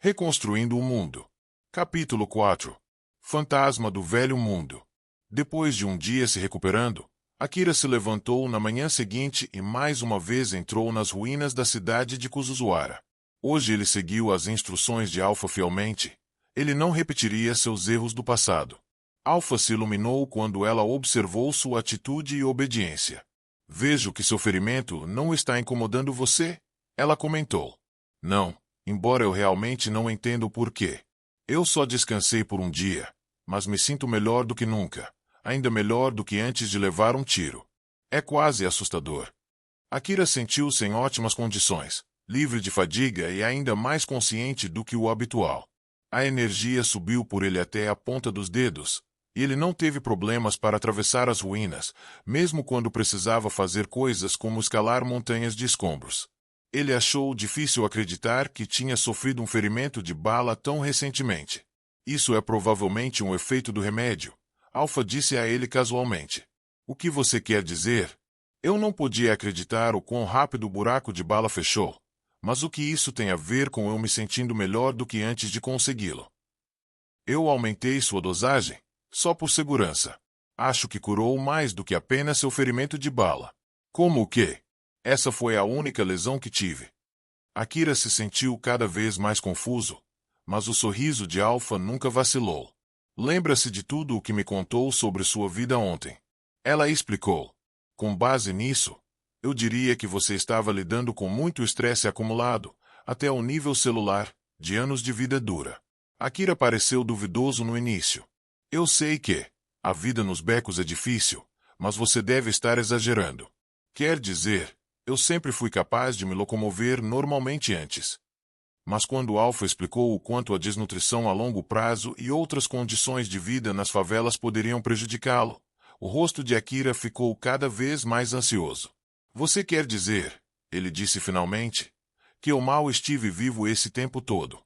Reconstruindo o Mundo. Capítulo 4. Fantasma do Velho Mundo. Depois de um dia se recuperando, Akira se levantou na manhã seguinte e mais uma vez entrou nas ruínas da cidade de Kuzuzuara. Hoje ele seguiu as instruções de Alpha fielmente. Ele não repetiria seus erros do passado. Alpha se iluminou quando ela observou sua atitude e obediência. Vejo que seu ferimento não está incomodando você, ela comentou. Não, embora eu realmente não entenda o porquê. Eu só descansei por um dia, mas me sinto melhor do que nunca, ainda melhor do que antes de levar um tiro. É quase assustador. Akira sentiu-se em ótimas condições, livre de fadiga e ainda mais consciente do que o habitual. A energia subiu por ele até a ponta dos dedos, e ele não teve problemas para atravessar as ruínas, mesmo quando precisava fazer coisas como escalar montanhas de escombros. Ele achou difícil acreditar que tinha sofrido um ferimento de bala tão recentemente. Isso é provavelmente um efeito do remédio, Alpha disse a ele casualmente. O que você quer dizer? Eu não podia acreditar o quão rápido o buraco de bala fechou. Mas o que isso tem a ver com eu me sentindo melhor do que antes de consegui-lo? Eu aumentei sua dosagem, só por segurança. Acho que curou mais do que apenas seu ferimento de bala. Como o quê? Essa foi a única lesão que tive. Akira se sentiu cada vez mais confuso, mas o sorriso de Alpha nunca vacilou. Lembra-se de tudo o que me contou sobre sua vida ontem. Ela explicou. Com base nisso, eu diria que você estava lidando com muito estresse acumulado, até o nível celular, de anos de vida dura. Akira pareceu duvidoso no início. Eu sei que a vida nos becos é difícil, mas você deve estar exagerando. Quer dizer, eu sempre fui capaz de me locomover normalmente antes. Mas quando Alpha explicou o quanto a desnutrição a longo prazo e outras condições de vida nas favelas poderiam prejudicá-lo, o rosto de Akira ficou cada vez mais ansioso. Você quer dizer, ele disse finalmente, que eu mal estive vivo esse tempo todo.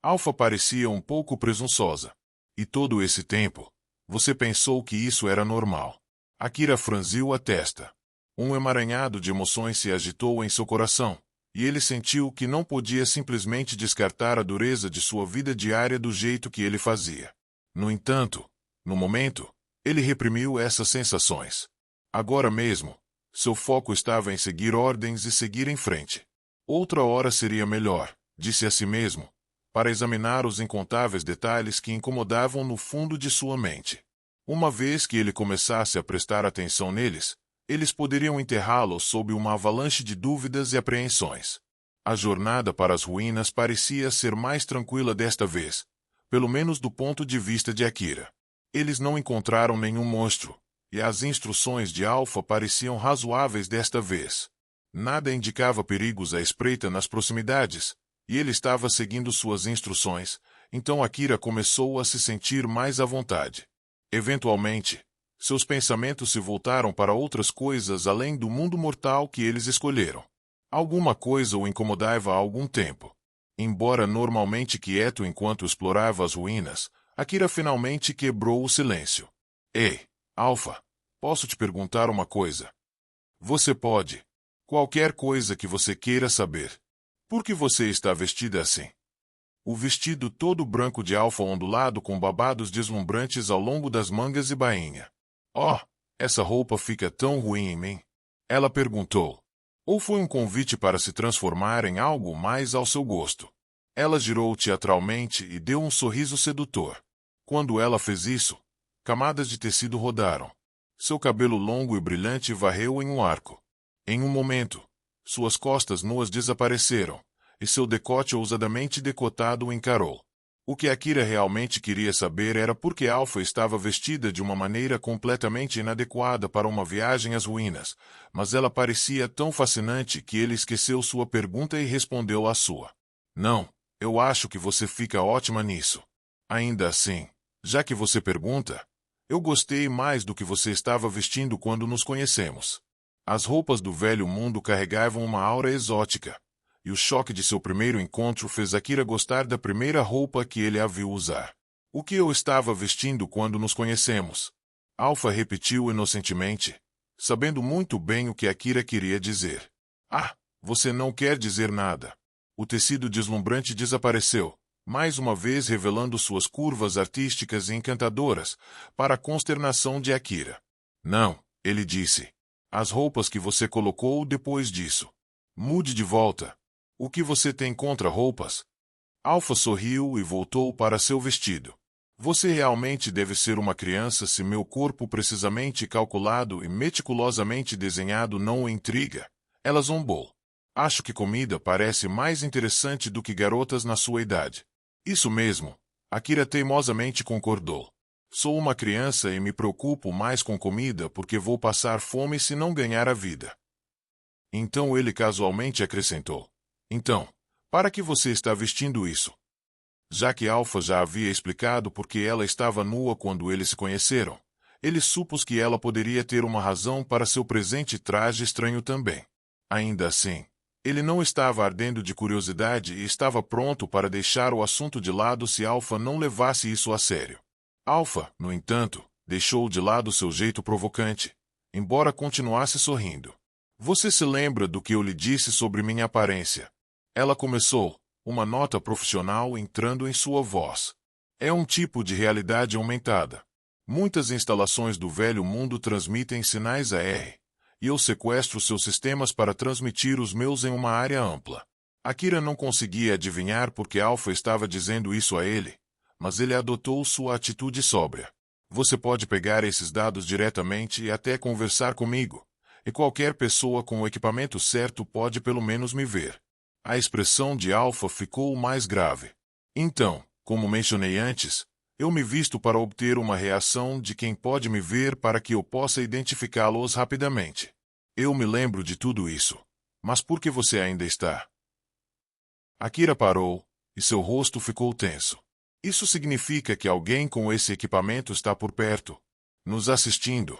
Alpha parecia um pouco presunçosa. E todo esse tempo, você pensou que isso era normal. Akira franziu a testa. Um emaranhado de emoções se agitou em seu coração, e ele sentiu que não podia simplesmente descartar a dureza de sua vida diária do jeito que ele fazia. No entanto, no momento, ele reprimiu essas sensações. Agora mesmo, seu foco estava em seguir ordens e seguir em frente. Outra hora seria melhor, disse a si mesmo, para examinar os incontáveis detalhes que incomodavam no fundo de sua mente. Uma vez que ele começasse a prestar atenção neles, eles poderiam enterrá-lo sob uma avalanche de dúvidas e apreensões. A jornada para as ruínas parecia ser mais tranquila desta vez, pelo menos do ponto de vista de Akira. Eles não encontraram nenhum monstro, e as instruções de Alpha pareciam razoáveis desta vez. Nada indicava perigos à espreita nas proximidades, e ele estava seguindo suas instruções, então Akira começou a se sentir mais à vontade. Eventualmente, seus pensamentos se voltaram para outras coisas além do mundo mortal que eles escolheram. Alguma coisa o incomodava há algum tempo. Embora normalmente quieto enquanto explorava as ruínas, Akira finalmente quebrou o silêncio. Ei, Alpha, posso te perguntar uma coisa? Você pode. Qualquer coisa que você queira saber. Por que você está vestida assim? O vestido todo branco de Alpha ondulado com babados deslumbrantes ao longo das mangas e bainha. Oh, essa roupa fica tão ruim em mim? Ela perguntou. Ou foi um convite para se transformar em algo mais ao seu gosto? Ela girou teatralmente e deu um sorriso sedutor. Quando ela fez isso, camadas de tecido rodaram. Seu cabelo longo e brilhante varreu em um arco. Em um momento, suas costas nuas desapareceram, e seu decote ousadamente decotado o encarou. O que Akira realmente queria saber era por que Alpha estava vestida de uma maneira completamente inadequada para uma viagem às ruínas, mas ela parecia tão fascinante que ele esqueceu sua pergunta e respondeu à sua. Não, eu acho que você fica ótima nisso. Ainda assim, já que você pergunta, eu gostei mais do que você estava vestindo quando nos conhecemos. As roupas do velho mundo carregavam uma aura exótica, e o choque de seu primeiro encontro fez Akira gostar da primeira roupa que ele a viu usar. O que eu estava vestindo quando nos conhecemos? Alpha repetiu inocentemente, sabendo muito bem o que Akira queria dizer. Ah, você não quer dizer nada. O tecido deslumbrante desapareceu, mais uma vez revelando suas curvas artísticas e encantadoras, para a consternação de Akira. Não, ele disse. As roupas que você colocou depois disso. Mude de volta. O que você tem contra roupas? Alpha sorriu e voltou para seu vestido. Você realmente deve ser uma criança se meu corpo precisamente calculado e meticulosamente desenhado não o intriga. Ela zombou. Acho que comida parece mais interessante do que garotas na sua idade. Isso mesmo. Akira teimosamente concordou. Sou uma criança e me preocupo mais com comida porque vou passar fome se não ganhar a vida. Então ele casualmente acrescentou. Então, para que você está vestindo isso? Já que Alpha já havia explicado por que ela estava nua quando eles se conheceram, ele supôs que ela poderia ter uma razão para seu presente traje estranho também. Ainda assim, ele não estava ardendo de curiosidade e estava pronto para deixar o assunto de lado se Alpha não levasse isso a sério. Alpha, no entanto, deixou de lado seu jeito provocante, embora continuasse sorrindo. Você se lembra do que eu lhe disse sobre minha aparência? Ela começou, uma nota profissional entrando em sua voz. É um tipo de realidade aumentada. Muitas instalações do velho mundo transmitem sinais AR, e eu sequestro seus sistemas para transmitir os meus em uma área ampla. Akira não conseguia adivinhar por que Alpha estava dizendo isso a ele, mas ele adotou sua atitude sóbria. Você pode pegar esses dados diretamente e até conversar comigo, e qualquer pessoa com o equipamento certo pode pelo menos me ver. A expressão de Alpha ficou mais grave. Então, como mencionei antes, eu me visto para obter uma reação de quem pode me ver para que eu possa identificá-los rapidamente. Eu me lembro de tudo isso. Mas por que você ainda está? Akira parou, e seu rosto ficou tenso. Isso significa que alguém com esse equipamento está por perto, nos assistindo.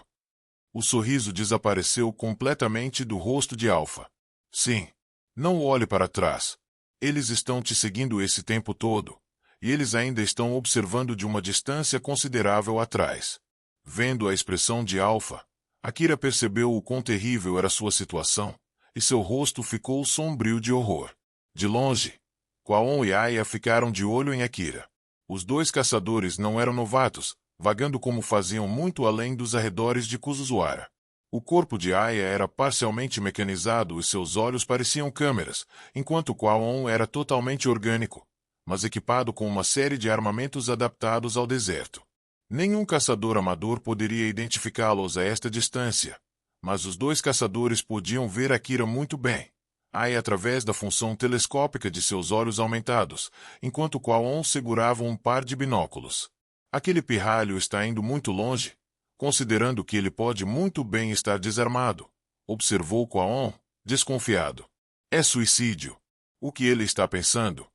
O sorriso desapareceu completamente do rosto de Alpha. Sim. Não olhe para trás. Eles estão te seguindo esse tempo todo, e eles ainda estão observando de uma distância considerável atrás. Vendo a expressão de Alpha, Akira percebeu o quão terrível era sua situação, e seu rosto ficou sombrio de horror. De longe, Kwaon e Aya ficaram de olho em Akira. Os dois caçadores não eram novatos, vagando como faziam muito além dos arredores de Kuzuzuara. O corpo de Aya era parcialmente mecanizado e seus olhos pareciam câmeras, enquanto Kwaon era totalmente orgânico, mas equipado com uma série de armamentos adaptados ao deserto. Nenhum caçador amador poderia identificá-los a esta distância, mas os dois caçadores podiam ver Akira muito bem, Aya através da função telescópica de seus olhos aumentados, enquanto Kwaon segurava um par de binóculos. Aquele pirralho está indo muito longe, considerando que ele pode muito bem estar desarmado, observou Kwaon, desconfiado. É suicídio. O que ele está pensando?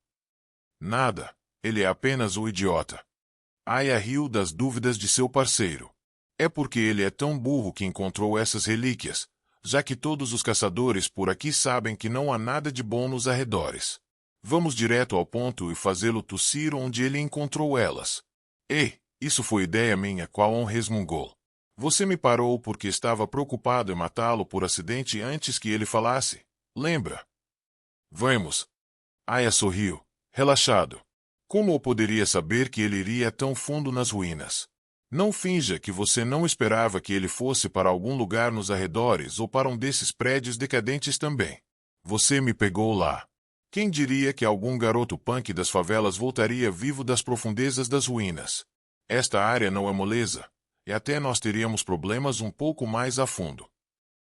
Nada, ele é apenas o idiota. Aya riu das dúvidas de seu parceiro. É porque ele é tão burro que encontrou essas relíquias, já que todos os caçadores por aqui sabem que não há nada de bom nos arredores. Vamos direto ao ponto e fazê-lo tossir onde ele encontrou elas. Ei! Isso foi ideia minha, Kwaon resmungou. Você me parou porque estava preocupado em matá-lo por acidente antes que ele falasse. Lembra? Vamos. Aya sorriu, relaxado. Como eu poderia saber que ele iria tão fundo nas ruínas? Não finja que você não esperava que ele fosse para algum lugar nos arredores ou para um desses prédios decadentes também. Você me pegou lá. Quem diria que algum garoto punk das favelas voltaria vivo das profundezas das ruínas? Esta área não é moleza, e até nós teríamos problemas um pouco mais a fundo.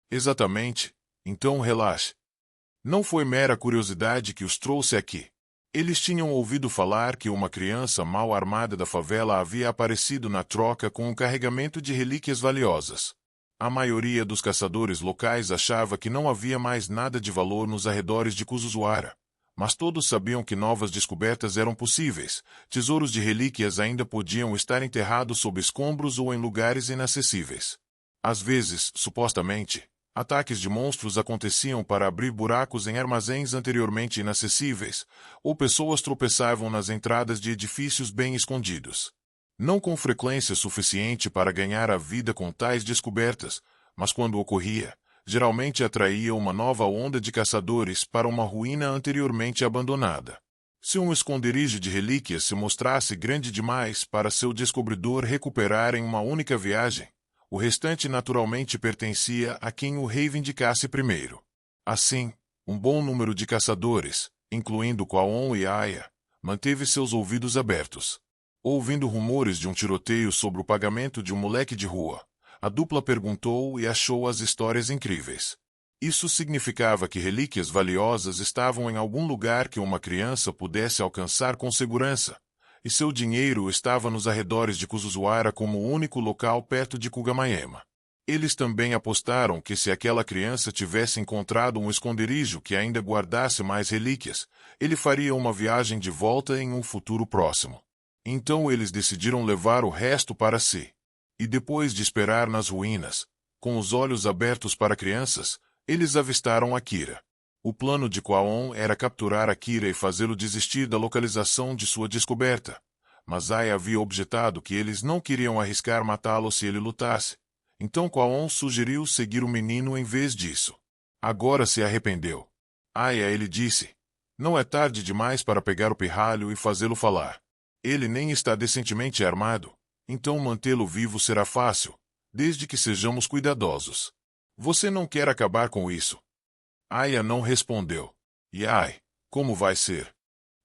Exatamente, então relaxe. Não foi mera curiosidade que os trouxe aqui. Eles tinham ouvido falar que uma criança mal armada da favela havia aparecido na troca com um carregamento de relíquias valiosas. A maioria dos caçadores locais achava que não havia mais nada de valor nos arredores de Kuzuzuara. Mas todos sabiam que novas descobertas eram possíveis, tesouros de relíquias ainda podiam estar enterrados sob escombros ou em lugares inacessíveis. Às vezes, supostamente, ataques de monstros aconteciam para abrir buracos em armazéns anteriormente inacessíveis, ou pessoas tropeçavam nas entradas de edifícios bem escondidos. Não com frequência suficiente para ganhar a vida com tais descobertas, mas quando ocorria, geralmente atraía uma nova onda de caçadores para uma ruína anteriormente abandonada. Se um esconderijo de relíquias se mostrasse grande demais para seu descobridor recuperar em uma única viagem, o restante naturalmente pertencia a quem o reivindicasse primeiro. Assim, um bom número de caçadores, incluindo Kwaon e Aya, manteve seus ouvidos abertos. Ouvindo rumores de um tiroteio sobre o pagamento de um moleque de rua, a dupla perguntou e achou as histórias incríveis. Isso significava que relíquias valiosas estavam em algum lugar que uma criança pudesse alcançar com segurança, e seu dinheiro estava nos arredores de Kuzuzuara como o único local perto de Kugamayama. Eles também apostaram que se aquela criança tivesse encontrado um esconderijo que ainda guardasse mais relíquias, ele faria uma viagem de volta em um futuro próximo. Então eles decidiram levar o resto para si. E depois de esperar nas ruínas, com os olhos abertos para crianças, eles avistaram Akira. O plano de Kwaon era capturar Akira e fazê-lo desistir da localização de sua descoberta. Mas Ai havia objetado que eles não queriam arriscar matá-lo se ele lutasse. Então Kwaon sugeriu seguir o menino em vez disso. Agora se arrependeu. Ai a ele disse: não é tarde demais para pegar o pirralho e fazê-lo falar. Ele nem está decentemente armado, então mantê-lo vivo será fácil, desde que sejamos cuidadosos. Você não quer acabar com isso? Aya não respondeu. E ai, como vai ser?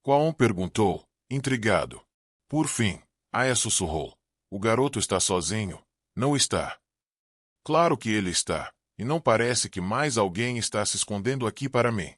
Kwaon perguntou, intrigado. Por fim, Aya sussurrou. O garoto está sozinho, não está? Claro que ele está, e não parece que mais alguém está se escondendo aqui para mim.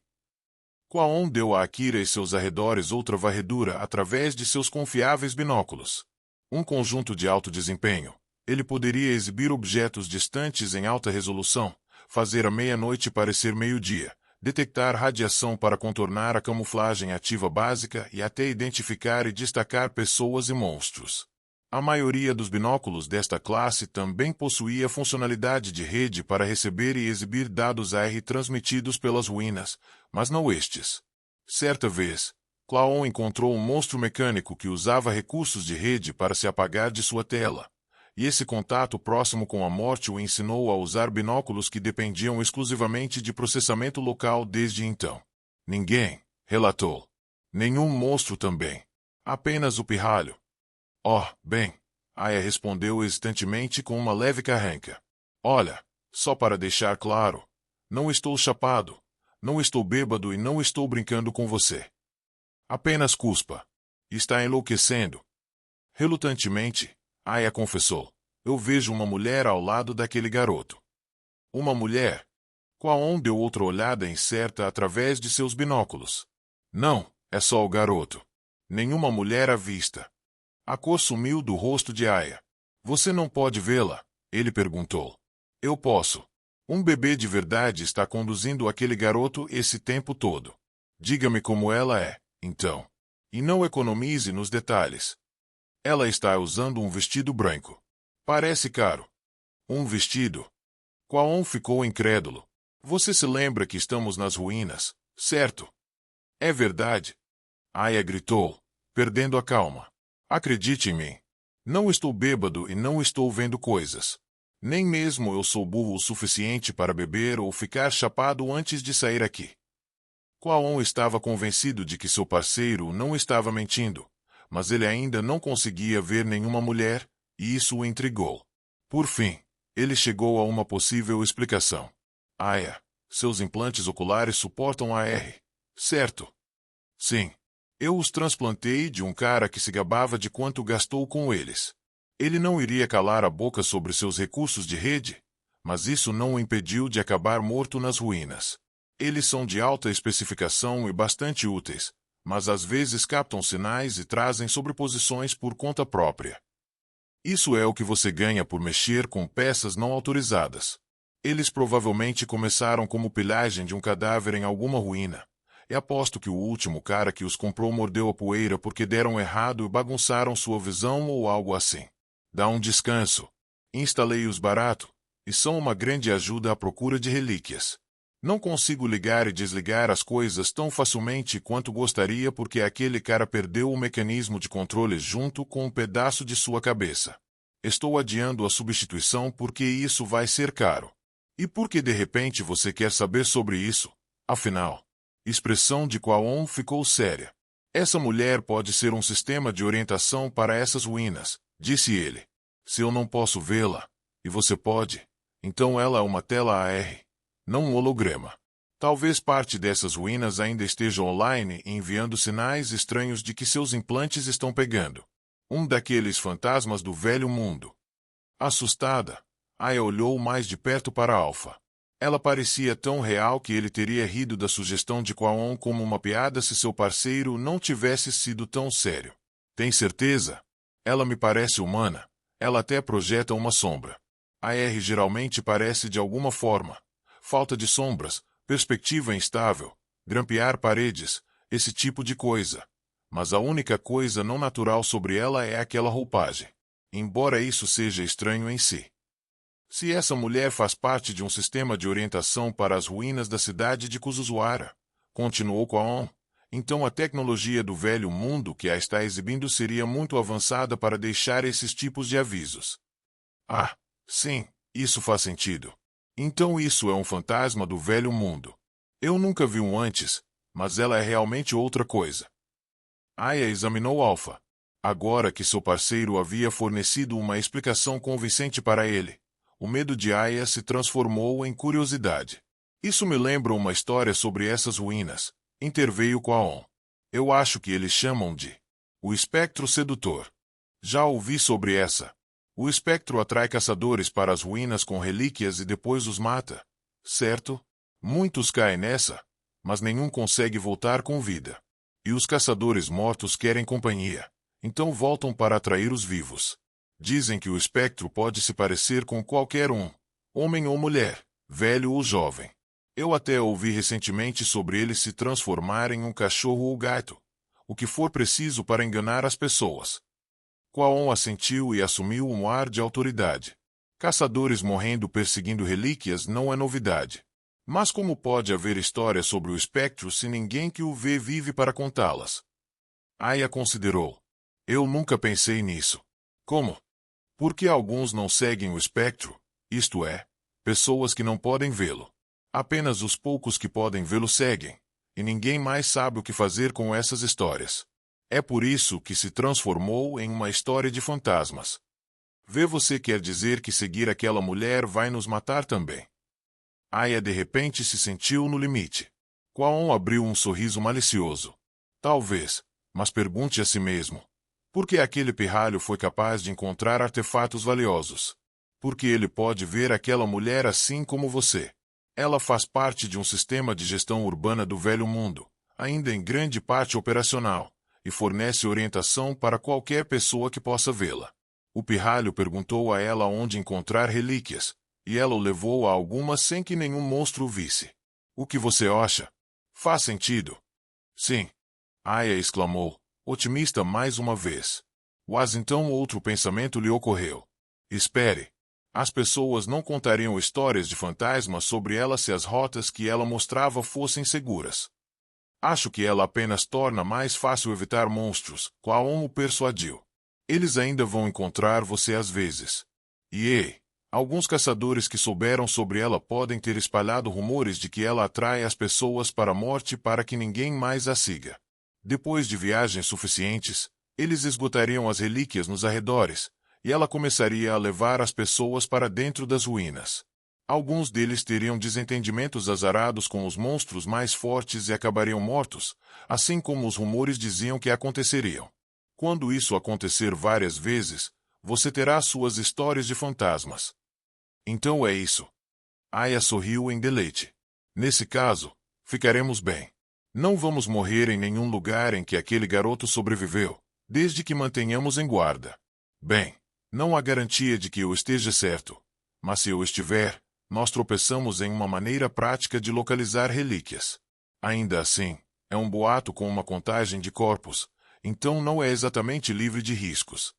Kwaon deu a Akira e seus arredores outra varredura através de seus confiáveis binóculos. Um conjunto de alto desempenho. Ele poderia exibir objetos distantes em alta resolução, fazer a meia-noite parecer meio-dia, detectar radiação para contornar a camuflagem ativa básica e até identificar e destacar pessoas e monstros. A maioria dos binóculos desta classe também possuía funcionalidade de rede para receber e exibir dados AR transmitidos pelas ruínas, mas não estes. Certa vez, Kwaon encontrou um monstro mecânico que usava recursos de rede para se apagar de sua tela, e esse contato próximo com a morte o ensinou a usar binóculos que dependiam exclusivamente de processamento local desde então. Ninguém, relatou. Nenhum monstro também. Apenas o pirralho. Oh, bem, Aya respondeu hesitantemente com uma leve carranca. Olha, só para deixar claro, não estou chapado, não estou bêbado e não estou brincando com você. Apenas cuspa. Está enlouquecendo. Relutantemente, Aya confessou. Eu vejo uma mulher ao lado daquele garoto. Uma mulher? Kwaon deu outra olhada incerta através de seus binóculos. Não, é só o garoto. Nenhuma mulher à vista. A cor sumiu do rosto de Aya. Você não pode vê-la? Ele perguntou. Eu posso. Um bebê de verdade está conduzindo aquele garoto esse tempo todo. Diga-me como ela é, então. E não economize nos detalhes. Ela está usando um vestido branco. Parece caro. Um vestido? Kwaon ficou incrédulo. Você se lembra que estamos nas ruínas, certo? É verdade. Aya gritou, perdendo a calma. Acredite em mim. Não estou bêbado e não estou vendo coisas. Nem mesmo eu sou burro o suficiente para beber ou ficar chapado antes de sair aqui. Kwaon estava convencido de que seu parceiro não estava mentindo, mas ele ainda não conseguia ver nenhuma mulher, e isso o intrigou. Por fim, ele chegou a uma possível explicação. Aya, seus implantes oculares suportam AR, certo? Sim. Eu os transplantei de um cara que se gabava de quanto gastou com eles. Ele não iria calar a boca sobre seus recursos de rede, mas isso não o impediu de acabar morto nas ruínas. Eles são de alta especificação e bastante úteis, mas às vezes captam sinais e trazem sobreposições por conta própria. Isso é o que você ganha por mexer com peças não autorizadas. Eles provavelmente começaram como pilhagem de um cadáver em alguma ruína. E aposto que o último cara que os comprou mordeu a poeira porque deram errado e bagunçaram sua visão ou algo assim. Dá um descanso. Instalei-os barato, e são uma grande ajuda à procura de relíquias. Não consigo ligar e desligar as coisas tão facilmente quanto gostaria porque aquele cara perdeu o mecanismo de controle junto com um pedaço de sua cabeça. Estou adiando a substituição porque isso vai ser caro. E por que de repente você quer saber sobre isso? Afinal, expressão de Kwaon ficou séria. Essa mulher pode ser um sistema de orientação para essas ruínas, disse ele. Se eu não posso vê-la, e você pode, então ela é uma tela AR, não um holograma. Talvez parte dessas ruínas ainda esteja online e enviando sinais estranhos de que seus implantes estão pegando. Um daqueles fantasmas do velho mundo. Assustada, Aya olhou mais de perto para Alpha. Ela parecia tão real que ele teria rido da sugestão de Kwaon como uma piada se seu parceiro não tivesse sido tão sério. Tem certeza? Ela me parece humana. Ela até projeta uma sombra. A R geralmente parece de alguma forma. Falta de sombras, perspectiva instável, grampear paredes, esse tipo de coisa. Mas a única coisa não natural sobre ela é aquela roupagem. Embora isso seja estranho em si. Se essa mulher faz parte de um sistema de orientação para as ruínas da cidade de Kuzuzuara, continuou Kwaon, então a tecnologia do velho mundo que a está exibindo seria muito avançada para deixar esses tipos de avisos. Ah, sim, isso faz sentido. Então isso é um fantasma do velho mundo. Eu nunca vi um antes, mas ela é realmente outra coisa. Aya examinou Alpha. Agora que seu parceiro havia fornecido uma explicação convincente para ele, o medo de Aya se transformou em curiosidade. Isso me lembra uma história sobre essas ruínas, interveio Kwaon. Eu acho que eles chamam de o espectro sedutor. Já ouvi sobre essa. O espectro atrai caçadores para as ruínas com relíquias e depois os mata. Certo? Muitos caem nessa, mas nenhum consegue voltar com vida. E os caçadores mortos querem companhia, então voltam para atrair os vivos. Dizem que o espectro pode se parecer com qualquer um, homem ou mulher, velho ou jovem. Eu até ouvi recentemente sobre ele se transformar em um cachorro ou gato, o que for preciso para enganar as pessoas. Kwaon assentiu e assumiu um ar de autoridade. Caçadores morrendo perseguindo relíquias não é novidade. Mas como pode haver história sobre o espectro se ninguém que o vê vive para contá-las? Aya considerou. Eu nunca pensei nisso. Como? Porque alguns não seguem o espectro, isto é, pessoas que não podem vê-lo. Apenas os poucos que podem vê-lo seguem, e ninguém mais sabe o que fazer com essas histórias. É por isso que se transformou em uma história de fantasmas. Vê, você quer dizer que seguir aquela mulher vai nos matar também? Aya de repente se sentiu no limite. Kwaon abriu um sorriso malicioso. Talvez, mas pergunte a si mesmo. Por que aquele pirralho foi capaz de encontrar artefatos valiosos? Porque ele pode ver aquela mulher assim como você. Ela faz parte de um sistema de gestão urbana do velho mundo, ainda em grande parte operacional, e fornece orientação para qualquer pessoa que possa vê-la. O pirralho perguntou a ela onde encontrar relíquias, e ela o levou a algumas sem que nenhum monstro o visse. O que você acha? Faz sentido? Sim. Aya exclamou, otimista mais uma vez. Mas então outro pensamento lhe ocorreu. Espere. As pessoas não contariam histórias de fantasmas sobre ela se as rotas que ela mostrava fossem seguras. Acho que ela apenas torna mais fácil evitar monstros, Kwaon o persuadiu. Eles ainda vão encontrar você às vezes. E ei, alguns caçadores que souberam sobre ela podem ter espalhado rumores de que ela atrai as pessoas para a morte para que ninguém mais a siga. Depois de viagens suficientes, eles esgotariam as relíquias nos arredores, e ela começaria a levar as pessoas para dentro das ruínas. Alguns deles teriam desentendimentos azarados com os monstros mais fortes e acabariam mortos, assim como os rumores diziam que aconteceriam. Quando isso acontecer várias vezes, você terá suas histórias de fantasmas. Então é isso. Aya sorriu em deleite. Nesse caso, ficaremos bem. Não vamos morrer em nenhum lugar em que aquele garoto sobreviveu, desde que mantenhamos em guarda. Bem, não há garantia de que eu esteja certo, mas se eu estiver, nós tropeçamos em uma maneira prática de localizar relíquias. Ainda assim, é um boato com uma contagem de corpos, então não é exatamente livre de riscos.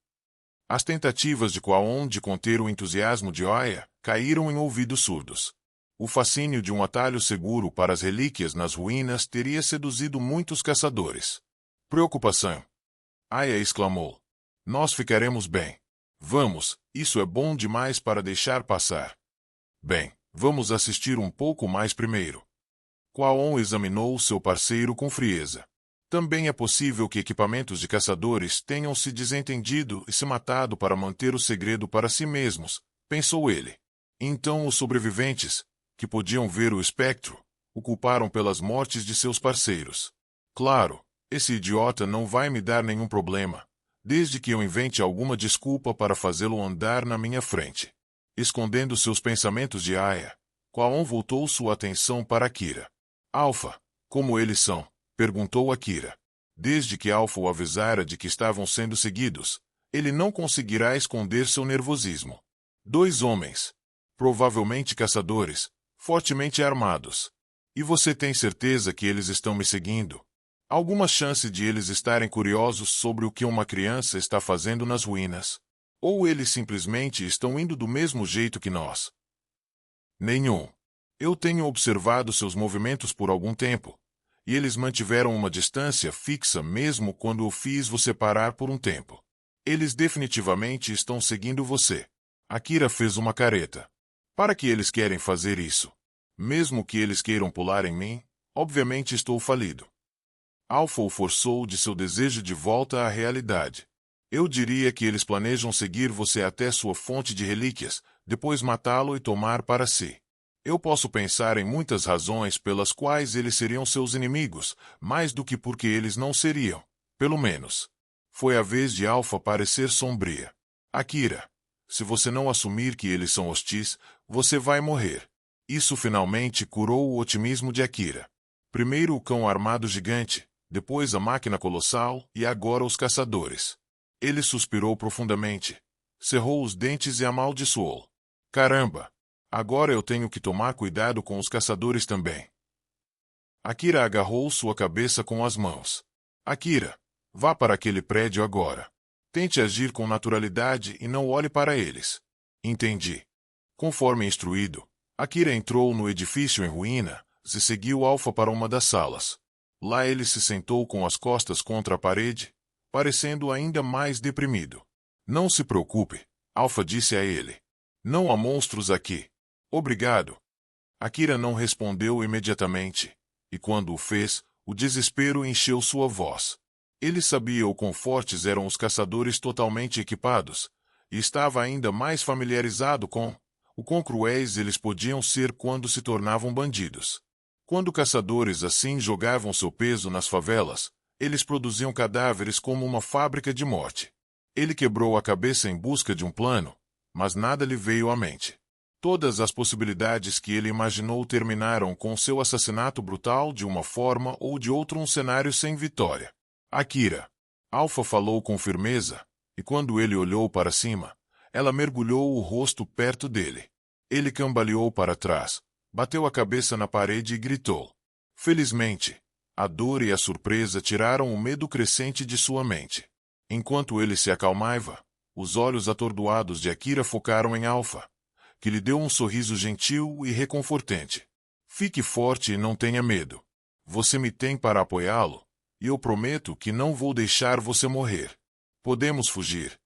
As tentativas de Kwaon de conter o entusiasmo de Aya caíram em ouvidos surdos. O fascínio de um atalho seguro para as relíquias nas ruínas teria seduzido muitos caçadores. Preocupação. Aya exclamou. Nós ficaremos bem. Vamos, isso é bom demais para deixar passar. Bem, Vamos assistir um pouco mais primeiro. Kwaon examinou seu parceiro com frieza. Também é possível que equipamentos de caçadores tenham se desentendido e se matado para manter o segredo para si mesmos, pensou ele. Então os sobreviventes, que podiam ver o espectro, o culparam pelas mortes de seus parceiros. Claro, esse idiota não vai me dar nenhum problema, desde que eu invente alguma desculpa para fazê-lo andar na minha frente. Escondendo seus pensamentos de Aya, Kwaon voltou sua atenção para Akira. Alpha, como eles são? Perguntou Akira. Desde que Alpha o avisara de que estavam sendo seguidos, ele não conseguirá esconder seu nervosismo. 2 homens, provavelmente caçadores, fortemente armados. E você tem certeza que eles estão me seguindo? Alguma chance de eles estarem curiosos sobre o que uma criança está fazendo nas ruínas? Ou eles simplesmente estão indo do mesmo jeito que nós? Nenhum. Eu tenho observado seus movimentos por algum tempo, e eles mantiveram uma distância fixa mesmo quando eu fiz você parar por um tempo. Eles definitivamente estão seguindo você. Akira fez uma careta. Para que eles querem fazer isso? Mesmo que eles queiram pular em mim, obviamente estou falido. Alpha o forçou de seu desejo de volta à realidade. Eu diria que eles planejam seguir você até sua fonte de relíquias, depois matá-lo e tomar para si. Eu posso pensar em muitas razões pelas quais eles seriam seus inimigos, mais do que porque eles não seriam, pelo menos. Foi a vez de Alpha parecer sombria. Akira, se você não assumir que eles são hostis, você vai morrer. Isso finalmente curou o otimismo de Akira. Primeiro o cão armado gigante, depois a máquina colossal e agora os caçadores. Ele suspirou profundamente, cerrou os dentes e amaldiçoou. Caramba! Agora eu tenho que tomar cuidado com os caçadores também. Akira agarrou sua cabeça com as mãos. Akira, vá para aquele prédio agora. Tente agir com naturalidade e não olhe para eles. Entendi. Conforme instruído, Akira entrou no edifício em ruína e seguiu Alpha para uma das salas. Lá ele se sentou com as costas contra a parede, parecendo ainda mais deprimido. Não se preocupe, Alpha disse a ele. Não há monstros aqui. Obrigado. Akira não respondeu imediatamente, e quando o fez, o desespero encheu sua voz. Ele sabia o quão fortes eram os caçadores totalmente equipados, e estava ainda mais familiarizado com o quão cruéis eles podiam ser quando se tornavam bandidos. Quando caçadores assim jogavam seu peso nas favelas, eles produziam cadáveres como uma fábrica de morte. Ele quebrou a cabeça em busca de um plano, mas nada lhe veio à mente. Todas as possibilidades que ele imaginou terminaram com seu assassinato brutal de uma forma ou de outra, um cenário sem vitória. Akira. Alpha falou com firmeza, e quando ele olhou para cima, ela mergulhou o rosto perto dele. Ele cambaleou para trás, bateu a cabeça na parede e gritou. Felizmente, a dor e a surpresa tiraram o medo crescente de sua mente. Enquanto ele se acalmava, os olhos atordoados de Akira focaram em Alpha, que lhe deu um sorriso gentil e reconfortante. Fique forte e não tenha medo. Você me tem para apoiá-lo, e eu prometo que não vou deixar você morrer. Podemos fugir?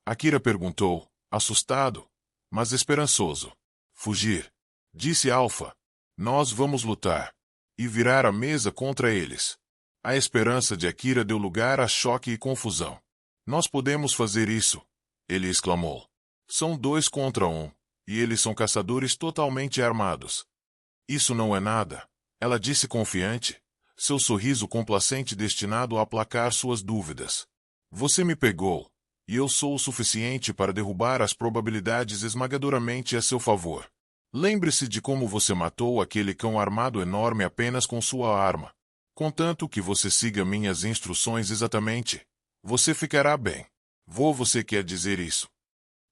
Akira perguntou, assustado, mas esperançoso. Fugir, disse Alpha. Nós vamos lutar e virar a mesa contra eles. A esperança de Akira deu lugar a choque e confusão. Nós podemos fazer isso, ele exclamou. São 2 contra 1. E eles são caçadores totalmente armados. Isso não é nada, ela disse confiante, seu sorriso complacente destinado a aplacar suas dúvidas. Você me pegou, e eu sou o suficiente para derrubar as probabilidades esmagadoramente a seu favor. Lembre-se de como você matou aquele cão armado enorme apenas com sua arma. Contanto que você siga minhas instruções exatamente, você ficará bem. Você quer dizer isso?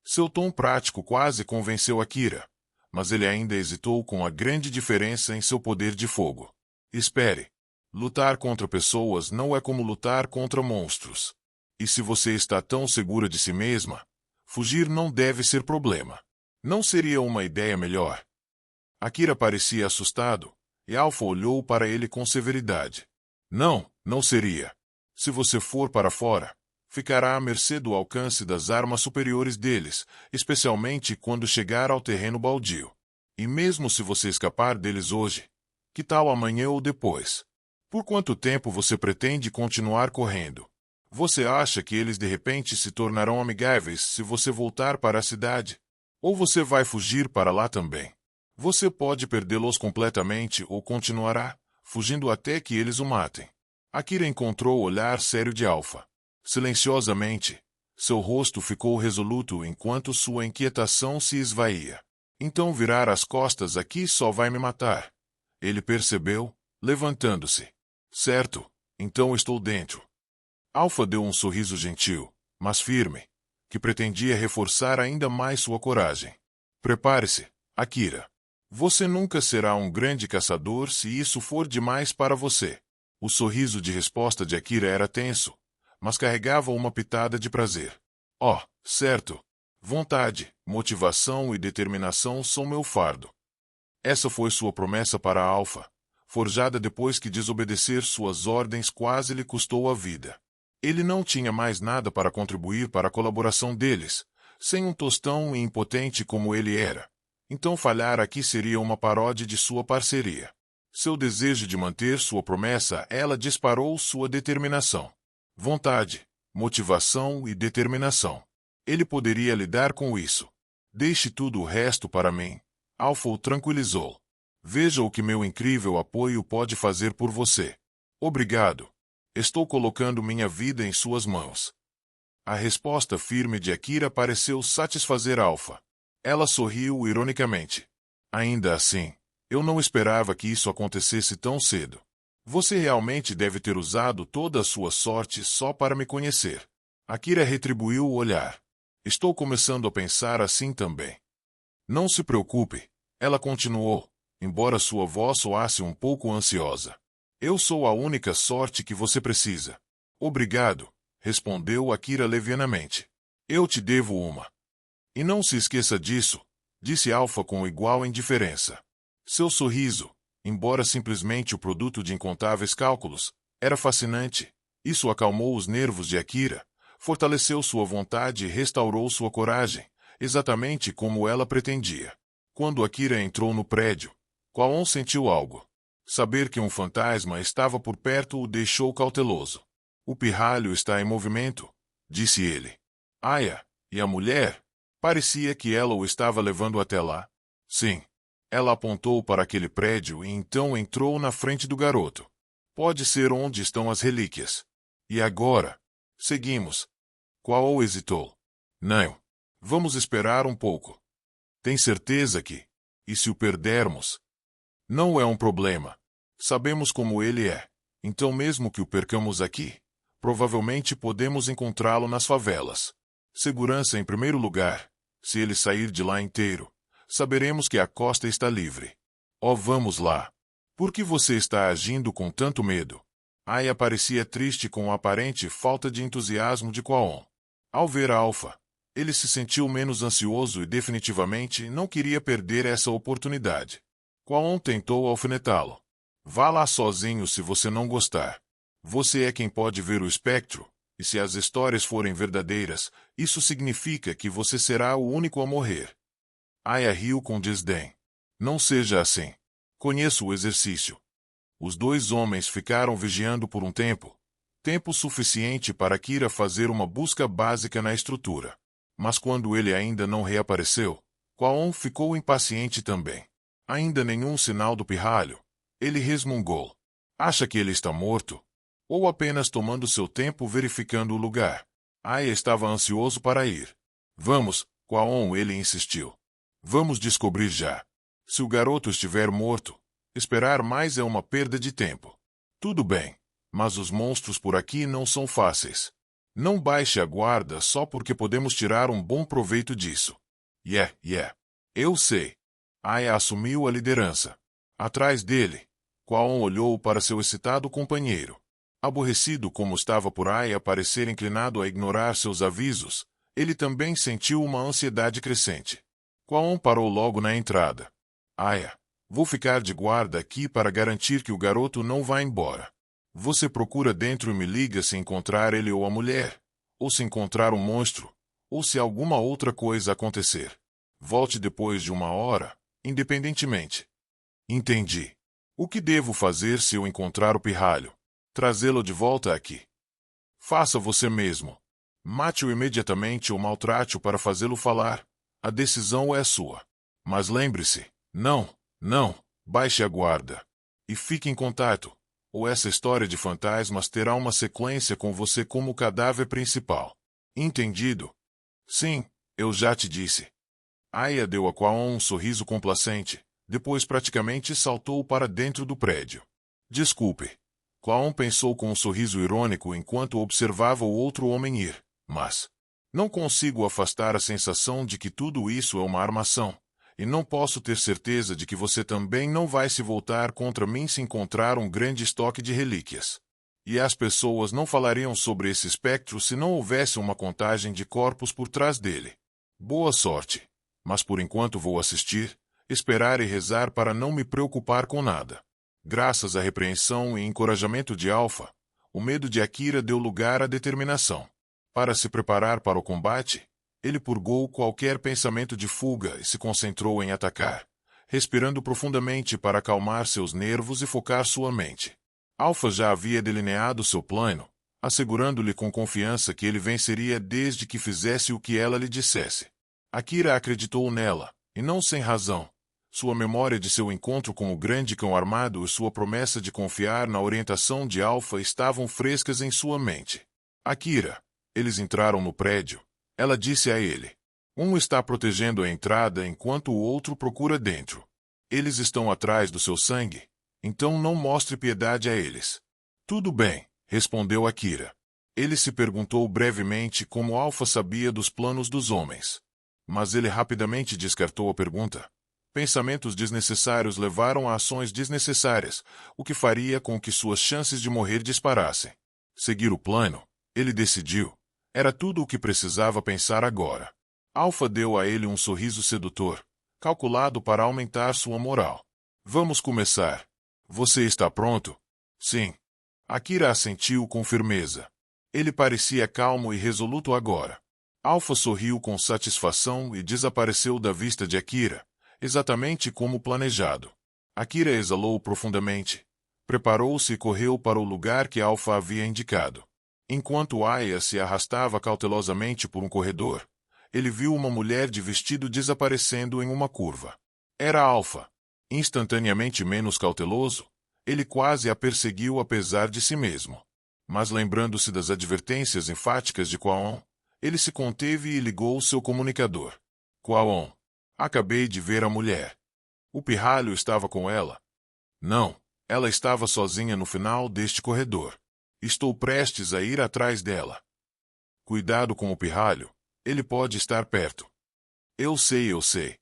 Seu tom prático quase convenceu Akira, mas ele ainda hesitou com a grande diferença em seu poder de fogo. Espere. Lutar contra pessoas não é como lutar contra monstros. E se você está tão segura de si mesma, fugir não deve ser problema. Não seria uma ideia melhor? Akira parecia assustado, e Alpha olhou para ele com severidade. Não, não seria. Se você for para fora, ficará à mercê do alcance das armas superiores deles, especialmente quando chegar ao terreno baldio. E mesmo se você escapar deles hoje, que tal amanhã ou depois? Por quanto tempo você pretende continuar correndo? Você acha que eles de repente se tornarão amigáveis se você voltar para a cidade? Ou você vai fugir para lá também? Você pode perdê-los completamente ou continuará, fugindo até que eles o matem. Akira encontrou o olhar sério de Alpha. Silenciosamente, seu rosto ficou resoluto enquanto sua inquietação se esvaía. Então virar as costas aqui só vai me matar. Ele percebeu, levantando-se. Certo, então estou dentro. Alpha deu um sorriso gentil, mas firme, que pretendia reforçar ainda mais sua coragem. Prepare-se, Akira. Você nunca será um grande caçador se isso for demais para você. O sorriso de resposta de Akira era tenso, mas carregava uma pitada de prazer. Oh, certo. Vontade, motivação e determinação são meu fardo. Essa foi sua promessa para Alpha, forjada depois que desobedecer suas ordens quase lhe custou a vida. Ele não tinha mais nada para contribuir para a colaboração deles, sem um tostão e impotente como ele era. Então falhar aqui seria uma paródia de sua parceria. Seu desejo de manter sua promessa, ela disparou sua determinação. Vontade, motivação e determinação. Ele poderia lidar com isso. Deixe tudo o resto para mim. Alpha o tranquilizou. Veja o que meu incrível apoio pode fazer por você. Obrigado. Estou colocando minha vida em suas mãos. A resposta firme de Akira pareceu satisfazer Alpha. Ela sorriu ironicamente. Ainda assim, eu não esperava que isso acontecesse tão cedo. Você realmente deve ter usado toda a sua sorte só para me conhecer. Akira retribuiu o olhar. Estou começando a pensar assim também. Não se preocupe, ela continuou, embora sua voz soasse um pouco ansiosa. Eu sou a única sorte que você precisa. Obrigado, respondeu Akira levianamente. Eu te devo uma. E não se esqueça disso, disse Alpha com igual indiferença. Seu sorriso, embora simplesmente o produto de incontáveis cálculos, era fascinante. Isso acalmou os nervos de Akira, fortaleceu sua vontade e restaurou sua coragem, exatamente como ela pretendia. Quando Akira entrou no prédio, Kwaon sentiu algo. Saber que um fantasma estava por perto o deixou cauteloso. O pirralho está em movimento, disse ele. Aya, e a mulher? Parecia que ela o estava levando até lá. Sim. Ela apontou para aquele prédio e então entrou na frente do garoto. Pode ser onde estão as relíquias. E agora? Seguimos. Kwaon hesitou. Não. Vamos esperar um pouco. Tem certeza que? E se o perdermos? Não é um problema. Sabemos como ele é. Então mesmo que o percamos aqui, provavelmente podemos encontrá-lo nas favelas. Segurança em primeiro lugar. Se ele sair de lá inteiro, saberemos que a costa está livre. Oh, vamos lá. Por que você está agindo com tanto medo? Aya parecia triste com a aparente falta de entusiasmo de Kwaon. Ao ver Alpha, ele se sentiu menos ansioso e definitivamente não queria perder essa oportunidade. Kwaon tentou alfinetá-lo. Vá lá sozinho se você não gostar. Você é quem pode ver o espectro, e se as histórias forem verdadeiras, isso significa que você será o único a morrer. Aya riu com desdém. Não seja assim. Conheço o exercício. Os dois homens ficaram vigiando por um tempo suficiente para Kira fazer uma busca básica na estrutura. Mas quando ele ainda não reapareceu, Kwaon ficou impaciente também. Ainda nenhum sinal do pirralho. Ele resmungou. Acha que ele está morto? Ou apenas tomando seu tempo verificando o lugar? Aya estava ansioso para ir. Vamos, Kwaon, ele insistiu. Vamos descobrir já. Se o garoto estiver morto, esperar mais é uma perda de tempo. Tudo bem, mas os monstros por aqui não são fáceis. Não baixe a guarda só porque podemos tirar um bom proveito disso. Yeah. Eu sei. Aya assumiu a liderança. Atrás dele, Kwaon olhou para seu excitado companheiro. Aborrecido como estava por Aya parecer inclinado a ignorar seus avisos, ele também sentiu uma ansiedade crescente. Kwaon parou logo na entrada. Aya, vou ficar de guarda aqui para garantir que o garoto não vá embora. Você procura dentro e me liga se encontrar ele ou a mulher, ou se encontrar um monstro, ou se alguma outra coisa acontecer. Volte depois de 1 hora, independentemente. Entendi. O que devo fazer se eu encontrar o pirralho? Trazê-lo de volta aqui. Faça você mesmo. Mate-o imediatamente ou maltrate-o para fazê-lo falar. A decisão é sua. Mas lembre-se, não, baixe a guarda. E fique em contato, ou essa história de fantasmas terá uma sequência com você como o cadáver principal. Entendido? Sim, eu já te disse. Aya deu a Kwaon um sorriso complacente, depois praticamente saltou para dentro do prédio. Desculpe. Kwaon pensou com um sorriso irônico enquanto observava o outro homem ir, mas não consigo afastar a sensação de que tudo isso é uma armação, e não posso ter certeza de que você também não vai se voltar contra mim se encontrar um grande estoque de relíquias. E as pessoas não falariam sobre esse espectro se não houvesse uma contagem de corpos por trás dele. Boa sorte. Mas por enquanto vou assistir, esperar e rezar para não me preocupar com nada. Graças à repreensão e encorajamento de Alpha, o medo de Akira deu lugar à determinação. Para se preparar para o combate, ele purgou qualquer pensamento de fuga e se concentrou em atacar, respirando profundamente para acalmar seus nervos e focar sua mente. Alpha já havia delineado seu plano, assegurando-lhe com confiança que ele venceria desde que fizesse o que ela lhe dissesse. Akira acreditou nela, e não sem razão. Sua memória de seu encontro com o grande cão armado e sua promessa de confiar na orientação de Alpha estavam frescas em sua mente. Akira, eles entraram no prédio. Ela disse a ele. Um está protegendo a entrada enquanto o outro procura dentro. Eles estão atrás do seu sangue, então não mostre piedade a eles. Tudo bem, respondeu Akira. Ele se perguntou brevemente como Alpha sabia dos planos dos homens. Mas ele rapidamente descartou a pergunta. Pensamentos desnecessários levaram a ações desnecessárias, o que faria com que suas chances de morrer disparassem. Seguir o plano, ele decidiu. Era tudo o que precisava pensar agora. Alpha deu a ele um sorriso sedutor, calculado para aumentar sua moral. Vamos começar. Você está pronto? Sim. Akira assentiu com firmeza. Ele parecia calmo e resoluto agora. Alpha sorriu com satisfação e desapareceu da vista de Akira, exatamente como planejado. Akira exalou profundamente. Preparou-se e correu para o lugar que Alpha havia indicado. Enquanto Aya se arrastava cautelosamente por um corredor, ele viu uma mulher de vestido desaparecendo em uma curva. Era Alpha. Instantaneamente menos cauteloso, ele quase a perseguiu apesar de si mesmo. Mas lembrando-se das advertências enfáticas de Kwaon, ele se conteve e ligou seu comunicador. Kwaon, acabei de ver a mulher. O pirralho estava com ela? Não, ela estava sozinha no final deste corredor. Estou prestes a ir atrás dela. Cuidado com o pirralho, ele pode estar perto. Eu sei.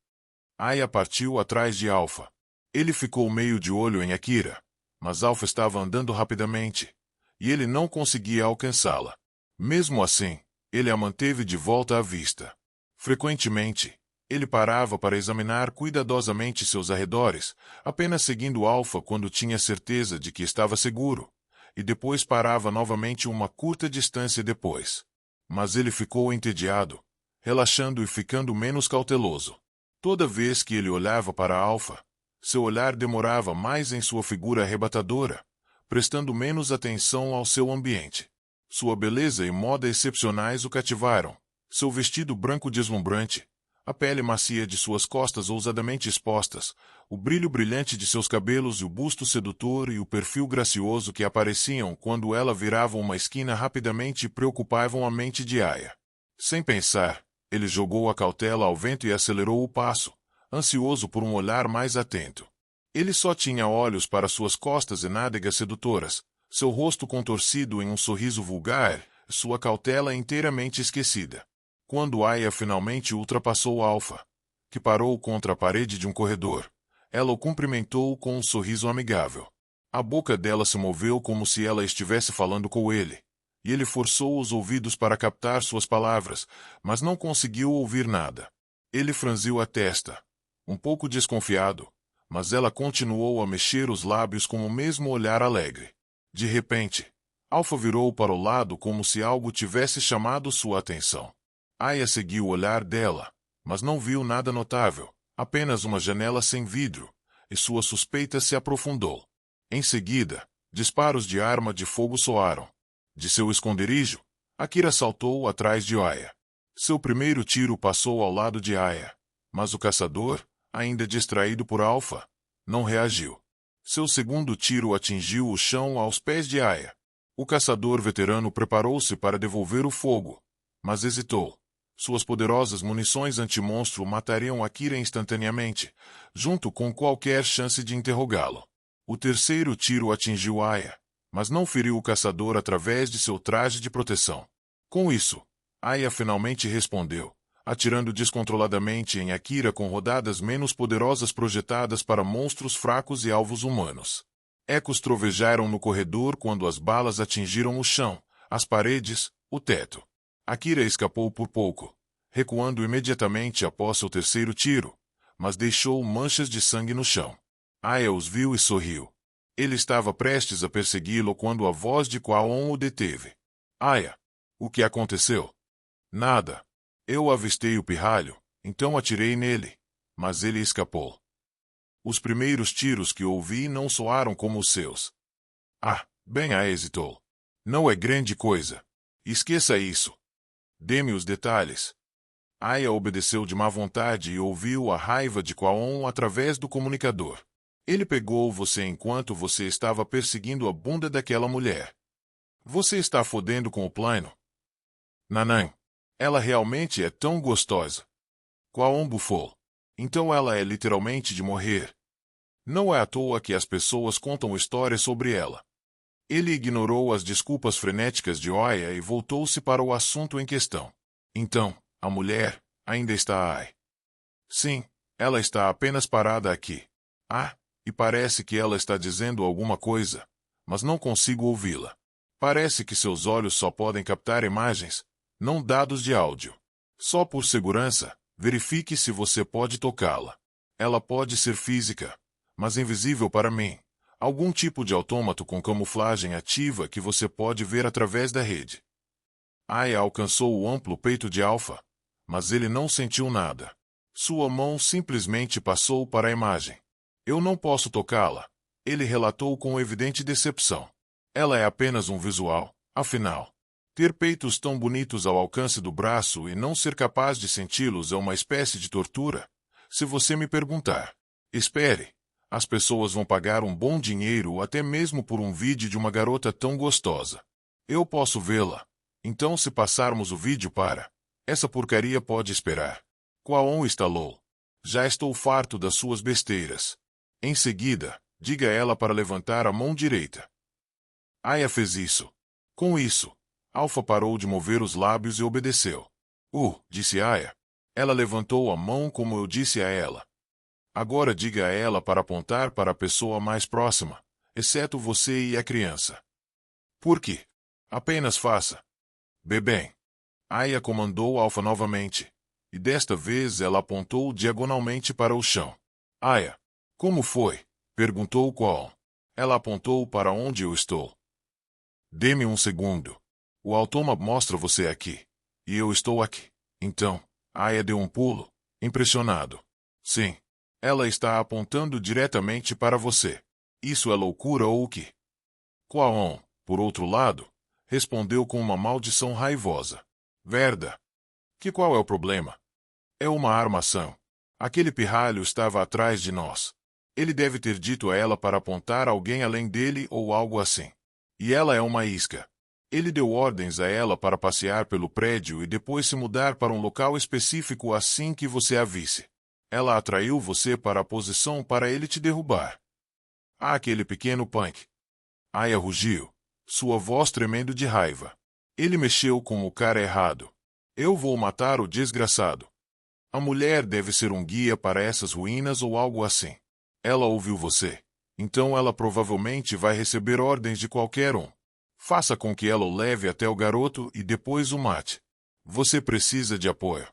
Aya partiu atrás de Alpha. Ele ficou meio de olho em Akira, mas Alpha estava andando rapidamente, e ele não conseguia alcançá-la. Mesmo assim, ele a manteve de volta à vista. Frequentemente, ele parava para examinar cuidadosamente seus arredores, apenas seguindo Alpha quando tinha certeza de que estava seguro, e depois parava novamente uma curta distância depois. Mas ele ficou entediado, relaxando e ficando menos cauteloso. Toda vez que ele olhava para Alpha, seu olhar demorava mais em sua figura arrebatadora, prestando menos atenção ao seu ambiente. Sua beleza e moda excepcionais o cativaram. Seu vestido branco deslumbrante, a pele macia de suas costas ousadamente expostas, o brilho brilhante de seus cabelos e o busto sedutor e o perfil gracioso que apareciam quando ela virava uma esquina rapidamente preocupavam a mente de Aya. Sem pensar, ele jogou a cautela ao vento e acelerou o passo, ansioso por um olhar mais atento. Ele só tinha olhos para suas costas e nádegas sedutoras, seu rosto contorcido em um sorriso vulgar, sua cautela inteiramente esquecida. Quando Aya finalmente ultrapassou Alpha, que parou contra a parede de um corredor, ela o cumprimentou com um sorriso amigável. A boca dela se moveu como se ela estivesse falando com ele, e ele forçou os ouvidos para captar suas palavras, mas não conseguiu ouvir nada. Ele franziu a testa, um pouco desconfiado, mas ela continuou a mexer os lábios com o mesmo olhar alegre. De repente, Alpha virou para o lado como se algo tivesse chamado sua atenção. Aya seguiu o olhar dela, mas não viu nada notável, Apenas uma janela sem vidro, e sua suspeita se aprofundou. Em seguida, disparos de arma de fogo soaram. De seu esconderijo, Akira saltou atrás de Aya. Seu primeiro tiro passou ao lado de Aya, mas o caçador, ainda distraído por Alpha, não reagiu. Seu segundo tiro atingiu o chão aos pés de Aya. O caçador veterano preparou-se para devolver o fogo, mas hesitou. Suas poderosas munições anti-monstro matariam Akira instantaneamente, junto com qualquer chance de interrogá-lo. O terceiro tiro atingiu Aya, mas não feriu o caçador através de seu traje de proteção. Com isso, Aya finalmente respondeu, atirando descontroladamente em Akira com rodadas menos poderosas projetadas para monstros fracos e alvos humanos. Ecos trovejaram no corredor quando as balas atingiram o chão, as paredes, o teto. Akira escapou por pouco, recuando imediatamente após seu terceiro tiro, mas deixou manchas de sangue no chão. Aya os viu e sorriu. Ele estava prestes a persegui-lo quando a voz de Kwaon o deteve. Aya, o que aconteceu? Nada. Eu avistei o pirralho, então atirei nele, mas ele escapou. Os primeiros tiros que ouvi não soaram como os seus. Ah, bem, Aya hesitou. Não é grande coisa. Esqueça isso. Dê-me os detalhes. Aya obedeceu de má vontade e ouviu a raiva de Kwaon através do comunicador. Ele pegou você enquanto você estava perseguindo a bunda daquela mulher. Você está fodendo com o plano? Nanã. Ela realmente é tão gostosa. Kwaon bufou. Então ela é literalmente de morrer. Não é à toa que as pessoas contam histórias sobre ela. Ele ignorou as desculpas frenéticas de Aya e voltou-se para o assunto em questão. Então, a mulher ainda está aí. Sim, ela está apenas parada aqui. Ah, e parece que ela está dizendo alguma coisa, mas não consigo ouvi-la. Parece que seus olhos só podem captar imagens, não dados de áudio. Só por segurança, verifique se você pode tocá-la. Ela pode ser física, mas invisível para mim. Algum tipo de autômato com camuflagem ativa que você pode ver através da rede. Aya alcançou o amplo peito de Alpha, mas ele não sentiu nada. Sua mão simplesmente passou para a imagem. Eu não posso tocá-la, ele relatou com evidente decepção. Ela é apenas um visual, afinal. Ter peitos tão bonitos ao alcance do braço e não ser capaz de senti-los é uma espécie de tortura, se você me perguntar. Espere. As pessoas vão pagar um bom dinheiro até mesmo por um vídeo de uma garota tão gostosa. Eu posso vê-la. Então se passarmos o vídeo para... Essa porcaria pode esperar. Kwaon estalou. Já estou farto das suas besteiras. Em seguida, diga a ela para levantar a mão direita. Aya fez isso. Com isso, Alpha parou de mover os lábios e obedeceu. Disse Aya. Ela levantou a mão como eu disse a ela. Agora diga a ela para apontar para a pessoa mais próxima, exceto você e a criança. Por quê? Apenas faça. Bem. Aya comandou Alpha novamente, e desta vez ela apontou diagonalmente para o chão. Aya, como foi? Perguntou Kwaon. Ela apontou para onde eu estou. Dê-me um segundo. O automa mostra você aqui, e eu estou aqui. Então, Aya deu um pulo, impressionado. Sim. Ela está apontando diretamente para você. Isso é loucura ou o quê? Kwaon, por outro lado, respondeu com uma maldição raivosa. Verda. Qual é o problema? É uma armação. Aquele pirralho estava atrás de nós. Ele deve ter dito a ela para apontar alguém além dele ou algo assim. E ela é uma isca. Ele deu ordens a ela para passear pelo prédio e depois se mudar para um local específico assim que você a visse. Ela atraiu você para a posição para ele te derrubar. Aquele pequeno punk. Aya rugiu, sua voz tremendo de raiva. Ele mexeu com o cara errado. Eu vou matar o desgraçado. A mulher deve ser um guia para essas ruínas ou algo assim. Ela ouviu você. Então ela provavelmente vai receber ordens de qualquer um. Faça com que ela o leve até o garoto e depois o mate. Você precisa de apoio.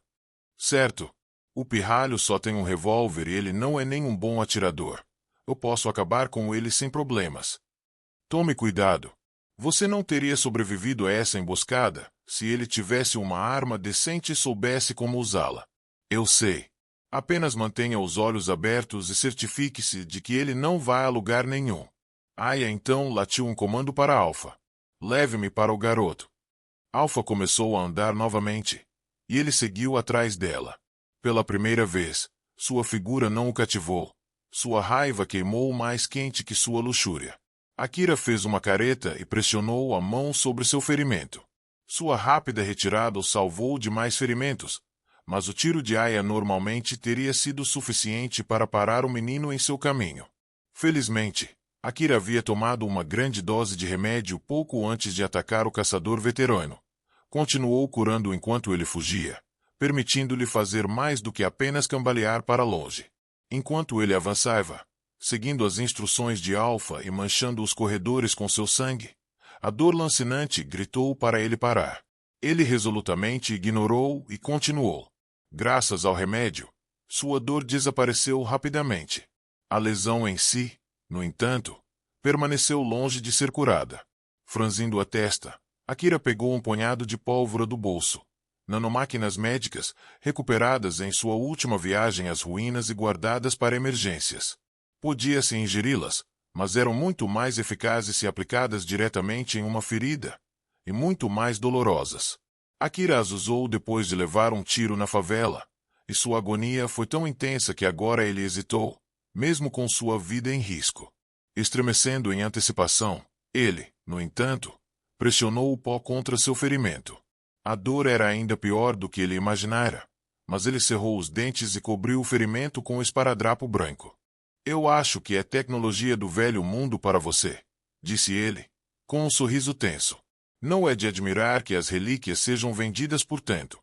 Certo. O pirralho só tem um revólver e ele não é nem um bom atirador. Eu posso acabar com ele sem problemas. Tome cuidado. Você não teria sobrevivido a essa emboscada se ele tivesse uma arma decente e soubesse como usá-la. Eu sei. Apenas mantenha os olhos abertos e certifique-se de que ele não vai a lugar nenhum. Aya então latiu um comando para Alpha. Leve-me para o garoto. Alpha começou a andar novamente, e ele seguiu atrás dela. Pela primeira vez, sua figura não o cativou. Sua raiva queimou mais quente que sua luxúria. Akira fez uma careta e pressionou a mão sobre seu ferimento. Sua rápida retirada o salvou de mais ferimentos, mas o tiro de Aya normalmente teria sido suficiente para parar o menino em seu caminho. Felizmente, Akira havia tomado uma grande dose de remédio pouco antes de atacar o caçador veterano. Continuou curando enquanto ele fugia, permitindo-lhe fazer mais do que apenas cambalear para longe. Enquanto ele avançava, seguindo as instruções de Alpha e manchando os corredores com seu sangue, a dor lancinante gritou para ele parar. Ele resolutamente ignorou e continuou. Graças ao remédio, sua dor desapareceu rapidamente. A lesão em si, no entanto, permaneceu longe de ser curada. Franzindo a testa, Akira pegou um punhado de pólvora do bolso. Nanomáquinas médicas, recuperadas em sua última viagem às ruínas e guardadas para emergências. Podia-se ingeri-las, mas eram muito mais eficazes se aplicadas diretamente em uma ferida, e muito mais dolorosas. Akira as usou depois de levar um tiro na favela, e sua agonia foi tão intensa que agora ele hesitou, mesmo com sua vida em risco. Estremecendo em antecipação, ele, no entanto, pressionou o pó contra seu ferimento. A dor era ainda pior do que ele imaginara, mas ele cerrou os dentes e cobriu o ferimento com o esparadrapo branco. Eu acho que é tecnologia do velho mundo para você, disse ele, com um sorriso tenso. Não é de admirar que as relíquias sejam vendidas por tanto.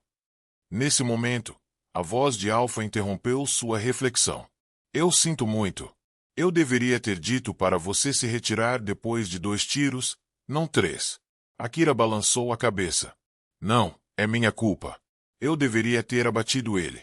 Nesse momento, a voz de Alpha interrompeu sua reflexão. Eu sinto muito. Eu deveria ter dito para você se retirar depois de 2 tiros, não 3. Akira balançou a cabeça. Não, é minha culpa. Eu deveria ter abatido ele.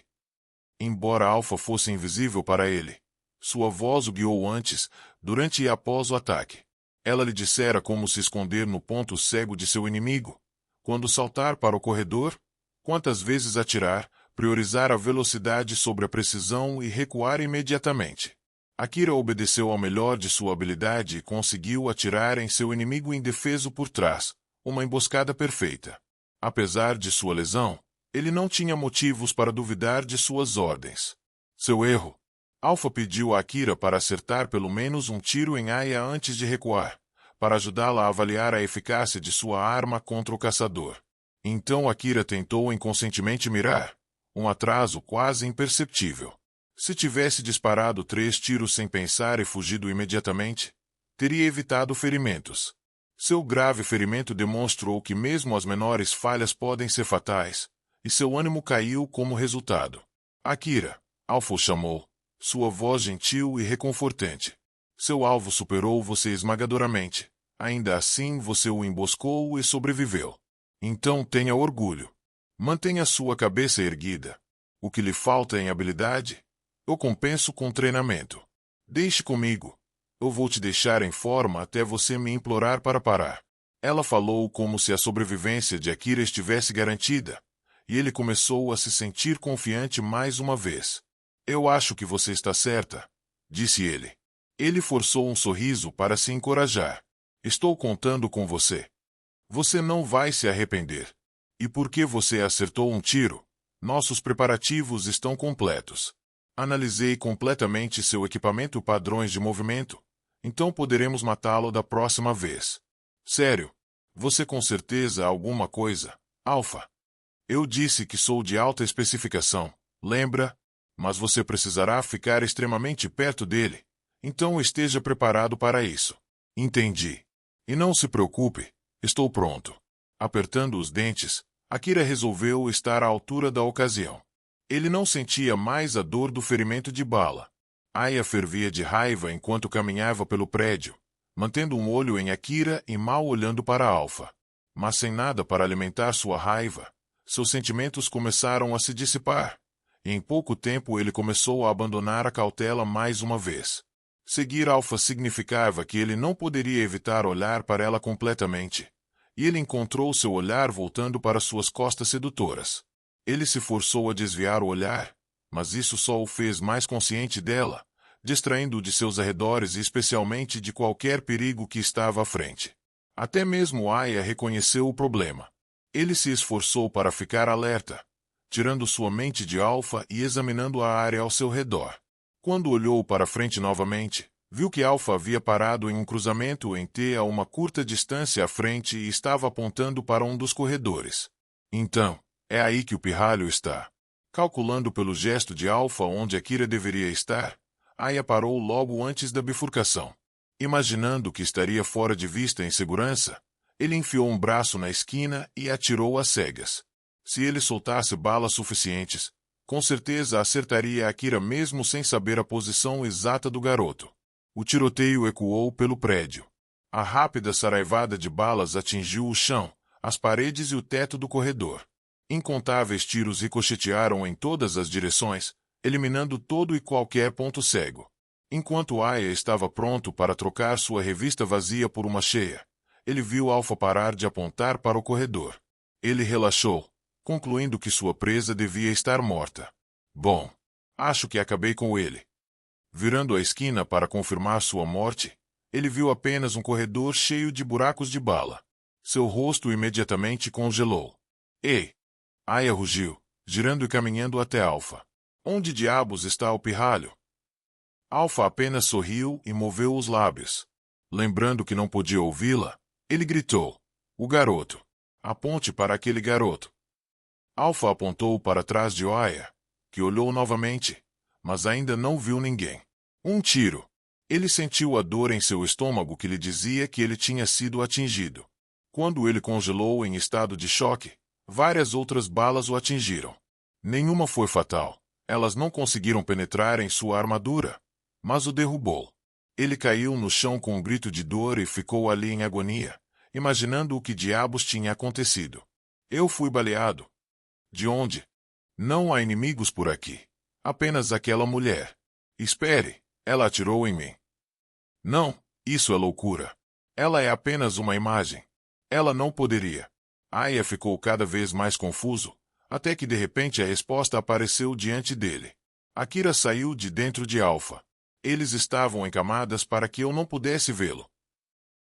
Embora Alpha fosse invisível para ele, sua voz o guiou antes, durante e após o ataque. Ela lhe dissera como se esconder no ponto cego de seu inimigo, quando saltar para o corredor, quantas vezes atirar, priorizar a velocidade sobre a precisão e recuar imediatamente. Akira obedeceu ao melhor de sua habilidade e conseguiu atirar em seu inimigo indefeso por trás, uma emboscada perfeita. Apesar de sua lesão, ele não tinha motivos para duvidar de suas ordens. Seu erro. Alpha pediu a Akira para acertar pelo menos um tiro em Aya antes de recuar, para ajudá-la a avaliar a eficácia de sua arma contra o caçador. Então Akira tentou inconscientemente mirar, um atraso quase imperceptível. Se tivesse disparado 3 tiros sem pensar e fugido imediatamente, teria evitado ferimentos. Seu grave ferimento demonstrou que mesmo as menores falhas podem ser fatais, e seu ânimo caiu como resultado. Akira, Alpha o chamou, sua voz gentil e reconfortante. Seu alvo superou você esmagadoramente. Ainda assim você o emboscou e sobreviveu. Então tenha orgulho. Mantenha sua cabeça erguida. O que lhe falta em habilidade, eu compenso com treinamento. Deixe comigo. Eu vou te deixar em forma até você me implorar para parar. Ela falou como se a sobrevivência de Akira estivesse garantida, e ele começou a se sentir confiante mais uma vez. Eu acho que você está certa, disse ele. Ele forçou um sorriso para se encorajar. Estou contando com você. Você não vai se arrepender. E porque você acertou um tiro, nossos preparativos estão completos. Analisei completamente seu equipamento e padrões de movimento, então poderemos matá-lo da próxima vez. Sério, você com certeza alguma coisa, Alpha. Eu disse que sou de alta especificação, lembra? Mas você precisará ficar extremamente perto dele, então esteja preparado para isso. Entendi. E não se preocupe, estou pronto. Apertando os dentes, Akira resolveu estar à altura da ocasião. Ele não sentia mais a dor do ferimento de bala. Aya fervia de raiva enquanto caminhava pelo prédio, mantendo um olho em Akira e mal olhando para Alpha. Mas sem nada para alimentar sua raiva, seus sentimentos começaram a se dissipar, e em pouco tempo ele começou a abandonar a cautela mais uma vez. Seguir Alpha significava que ele não poderia evitar olhar para ela completamente, e ele encontrou seu olhar voltando para suas costas sedutoras. Ele se forçou a desviar o olhar, mas isso só o fez mais consciente dela, distraindo-o de seus arredores e especialmente de qualquer perigo que estava à frente. Até mesmo Aya reconheceu o problema. Ele se esforçou para ficar alerta, tirando sua mente de Alpha e examinando a área ao seu redor. Quando olhou para frente novamente, viu que Alpha havia parado em um cruzamento em T a uma curta distância à frente e estava apontando para um dos corredores. Então, é aí que o pirralho está. Calculando pelo gesto de Alpha onde Akira deveria estar, Aya parou logo antes da bifurcação. Imaginando que estaria fora de vista em segurança, ele enfiou um braço na esquina e atirou às cegas. Se ele soltasse balas suficientes, com certeza acertaria Akira mesmo sem saber a posição exata do garoto. O tiroteio ecoou pelo prédio. A rápida saraivada de balas atingiu o chão, as paredes e o teto do corredor. Incontáveis tiros ricochetearam em todas as direções, eliminando todo e qualquer ponto cego. Enquanto Aya estava pronto para trocar sua revista vazia por uma cheia, ele viu Alpha parar de apontar para o corredor. Ele relaxou, concluindo que sua presa devia estar morta. Bom, acho que acabei com ele. Virando a esquina para confirmar sua morte, ele viu apenas um corredor cheio de buracos de bala. Seu rosto imediatamente congelou. Ei! Aya rugiu, girando e caminhando até Alpha. Onde diabos está o pirralho? Alpha apenas sorriu e moveu os lábios. Lembrando que não podia ouvi-la, ele gritou. O garoto. Aponte para aquele garoto. Alpha apontou para trás de Aya, que olhou novamente, mas ainda não viu ninguém. Um tiro. Ele sentiu a dor em seu estômago que lhe dizia que ele tinha sido atingido. Quando ele congelou em estado de choque, várias outras balas o atingiram. Nenhuma foi fatal. Elas não conseguiram penetrar em sua armadura, mas o derrubou. Ele caiu no chão com um grito de dor e ficou ali em agonia, imaginando o que diabos tinha acontecido. Eu fui baleado. De onde? Não há inimigos por aqui. Apenas aquela mulher. Espere, ela atirou em mim. Não, isso é loucura. Ela é apenas uma imagem. Ela não poderia. Aya ficou cada vez mais confuso, até que de repente a resposta apareceu diante dele. Akira saiu de dentro de Alpha. Eles estavam em camadas para que eu não pudesse vê-lo.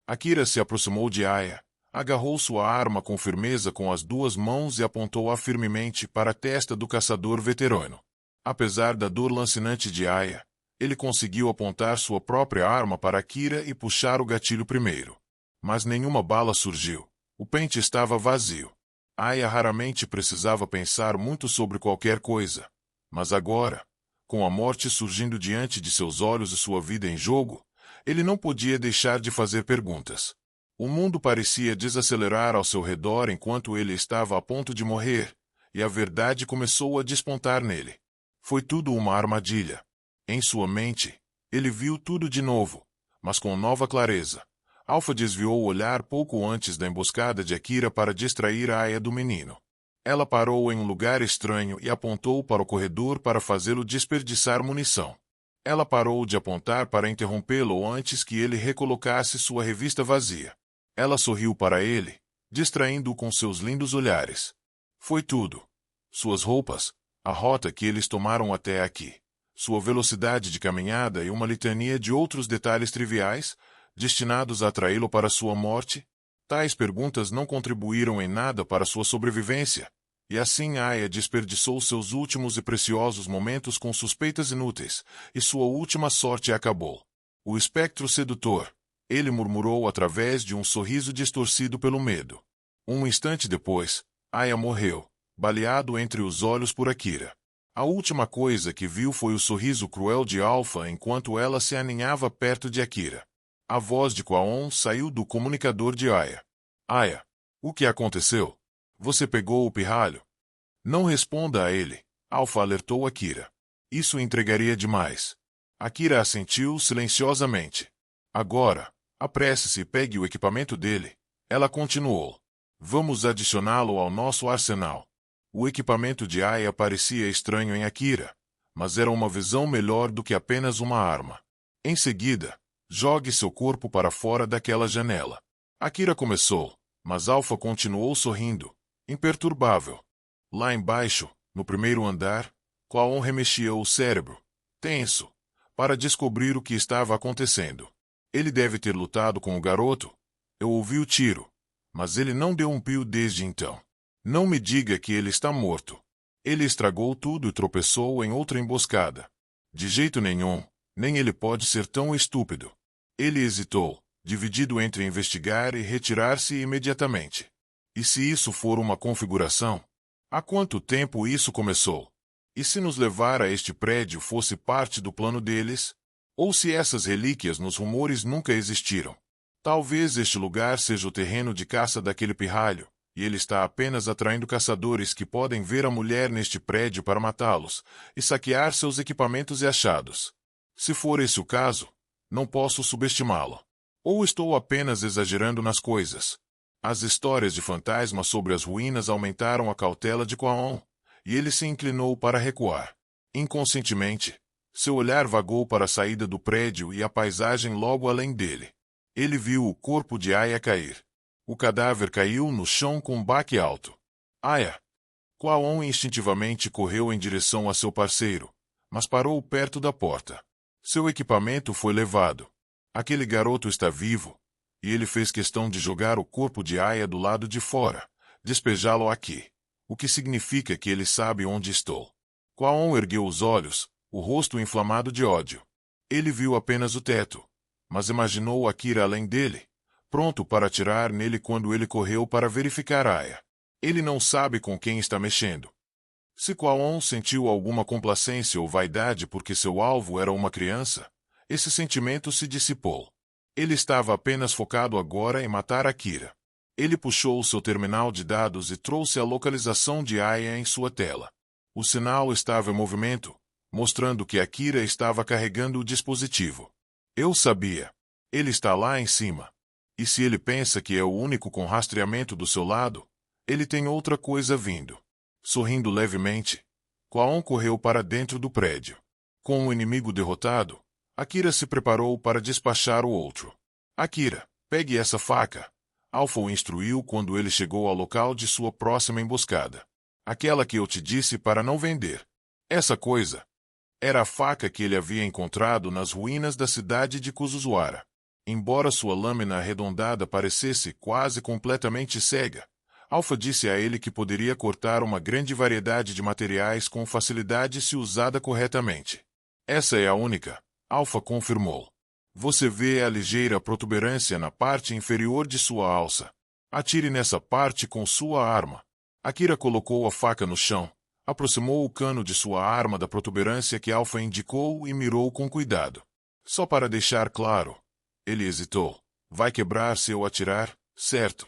Akira se aproximou de Aya, agarrou sua arma com firmeza com as duas mãos e apontou-a firmemente para a testa do caçador veterano. Apesar da dor lancinante de Aya, ele conseguiu apontar sua própria arma para Akira e puxar o gatilho primeiro. Mas nenhuma bala surgiu. O pente estava vazio. Aya raramente precisava pensar muito sobre qualquer coisa. Mas agora, com a morte surgindo diante de seus olhos e sua vida em jogo, ele não podia deixar de fazer perguntas. O mundo parecia desacelerar ao seu redor enquanto ele estava a ponto de morrer, e a verdade começou a despontar nele. Foi tudo uma armadilha. Em sua mente, ele viu tudo de novo, mas com nova clareza. Alpha desviou o olhar pouco antes da emboscada de Akira para distrair a Aya do menino. Ela parou em um lugar estranho e apontou para o corredor para fazê-lo desperdiçar munição. Ela parou de apontar para interrompê-lo antes que ele recolocasse sua revista vazia. Ela sorriu para ele, distraindo-o com seus lindos olhares. Foi tudo. Suas roupas, a rota que eles tomaram até aqui, sua velocidade de caminhada e uma litania de outros detalhes triviais, destinados a atraí-lo para sua morte. Tais perguntas não contribuíram em nada para sua sobrevivência, e assim Aya desperdiçou seus últimos e preciosos momentos com suspeitas inúteis, e sua última sorte acabou. O espectro sedutor, ele murmurou através de um sorriso distorcido pelo medo. Um instante depois, Aya morreu, baleado entre os olhos por Akira. A última coisa que viu foi o sorriso cruel de Alpha enquanto ela se aninhava perto de Akira. A voz de Kwaon saiu do comunicador de Aya. Aya, o que aconteceu? Você pegou o pirralho? Não responda a ele, Alpha alertou Akira. Isso entregaria demais. Akira assentiu silenciosamente. Agora, apresse-se e pegue o equipamento dele. Ela continuou. Vamos adicioná-lo ao nosso arsenal. O equipamento de Aya parecia estranho em Akira, mas era uma visão melhor do que apenas uma arma. Em seguida, jogue seu corpo para fora daquela janela. Akira começou, mas Alpha continuou sorrindo, imperturbável. Lá embaixo, no primeiro andar, Kwon remexia o cérebro, tenso, para descobrir o que estava acontecendo. Ele deve ter lutado com o garoto. Eu ouvi o tiro, mas ele não deu um pio desde então. Não me diga que ele está morto. Ele estragou tudo e tropeçou em outra emboscada. De jeito nenhum, nem ele pode ser tão estúpido. Ele hesitou, dividido entre investigar e retirar-se imediatamente. E se isso for uma configuração? Há quanto tempo isso começou? E se nos levar a este prédio fosse parte do plano deles? Ou se essas relíquias nos rumores nunca existiram? Talvez este lugar seja o terreno de caça daquele pirralho, e ele está apenas atraindo caçadores que podem ver a mulher neste prédio para matá-los e saquear seus equipamentos e achados. Se for esse o caso, não posso subestimá-lo. Ou estou apenas exagerando nas coisas? As histórias de fantasmas sobre as ruínas aumentaram a cautela de Kwon, e ele se inclinou para recuar. Inconscientemente, seu olhar vagou para a saída do prédio e a paisagem logo além dele. Ele viu o corpo de Aya cair. O cadáver caiu no chão com um baque alto. Aya! Kwon instintivamente correu em direção a seu parceiro, mas parou perto da porta. Seu equipamento foi levado. Aquele garoto está vivo, e ele fez questão de jogar o corpo de Aya do lado de fora, despejá-lo aqui, o que significa que ele sabe onde estou. Kwon ergueu os olhos, o rosto inflamado de ódio. Ele viu apenas o teto, mas imaginou Akira além dele, pronto para atirar nele quando ele correu para verificar Aya. Ele não sabe com quem está mexendo. Se Kwon sentiu alguma complacência ou vaidade porque seu alvo era uma criança, esse sentimento se dissipou. Ele estava apenas focado agora em matar Akira. Ele puxou seu terminal de dados e trouxe a localização de Aya em sua tela. O sinal estava em movimento, mostrando que Akira estava carregando o dispositivo. Eu sabia. Ele está lá em cima. E se ele pensa que é o único com rastreamento do seu lado, ele tem outra coisa vindo. Sorrindo levemente, Kwon correu para dentro do prédio. Com o inimigo derrotado, Akira se preparou para despachar o outro. Akira, pegue essa faca. Alpha o instruiu quando ele chegou ao local de sua próxima emboscada. Aquela que eu te disse para não vender. Essa coisa era a faca que ele havia encontrado nas ruínas da cidade de Kuzuzuara. Embora sua lâmina arredondada parecesse quase completamente cega, Alpha disse a ele que poderia cortar uma grande variedade de materiais com facilidade se usada corretamente. Essa é a única, Alpha confirmou. Você vê a ligeira protuberância na parte inferior de sua alça. Atire nessa parte com sua arma. Akira colocou a faca no chão, aproximou o cano de sua arma da protuberância que Alpha indicou e mirou com cuidado. Só para deixar claro, ele hesitou. Vai quebrar se eu atirar, certo?